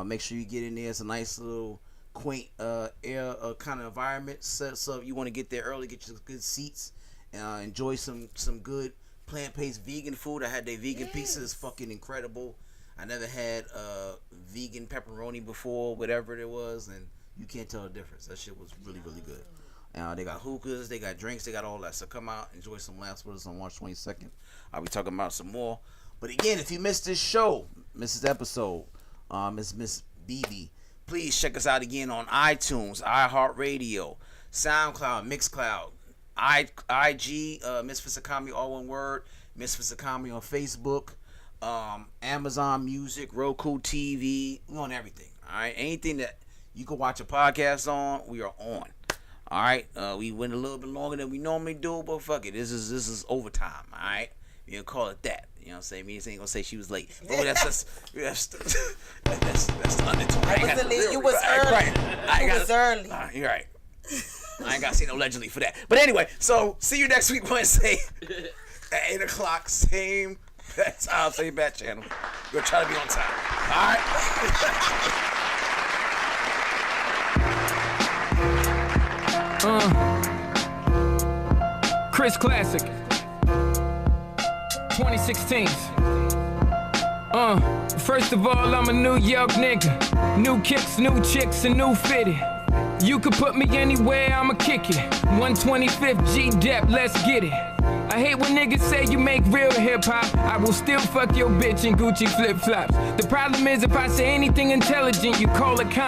Make sure you get in there. It's a nice little quaint air kind of environment. So if you want to get there early, get your good seats, enjoy some good plant-based vegan food. I had their vegan pizza. It's fucking incredible. I never had vegan pepperoni before, whatever it was, and you can't tell the difference. That shit was really, really good. They got hookahs, they got drinks, they got all that. So come out, enjoy some laughs with us on March 22nd. I'll be talking about some more. But again, if you missed this show, missed this episode, Miss BB, please check us out again on iTunes, iHeartRadio, SoundCloud, Mixcloud, IG, Misfits of Comedy, all one word. Misfits of Comedy on Facebook, Amazon Music, Roku TV. We on everything. All right, anything that you can watch a podcast on, we are on. All right, we went a little bit longer than we normally do, but fuck it, this is overtime. All right, you can call it that. You know what I'm saying? Me ain't gonna say she was late. Oh, that's undertone. I wasn't late. You was early. Right. You was early. You're right. I ain't gotta say no allegedly for that. But anyway, so see you next week Wednesday at 8 o'clock. Same bad time, same bad channel. We're gonna try to be on time. All right. Chris Classic. 2016. First of all, I'm a New York nigga. New kicks, new chicks, and new fitted. You could put me anywhere, I'ma kick it. 125th G-Dep, let's get it. I hate when niggas say you make real hip-hop. I will still fuck your bitch in Gucci flip-flops. The problem is if I say anything intelligent, you call it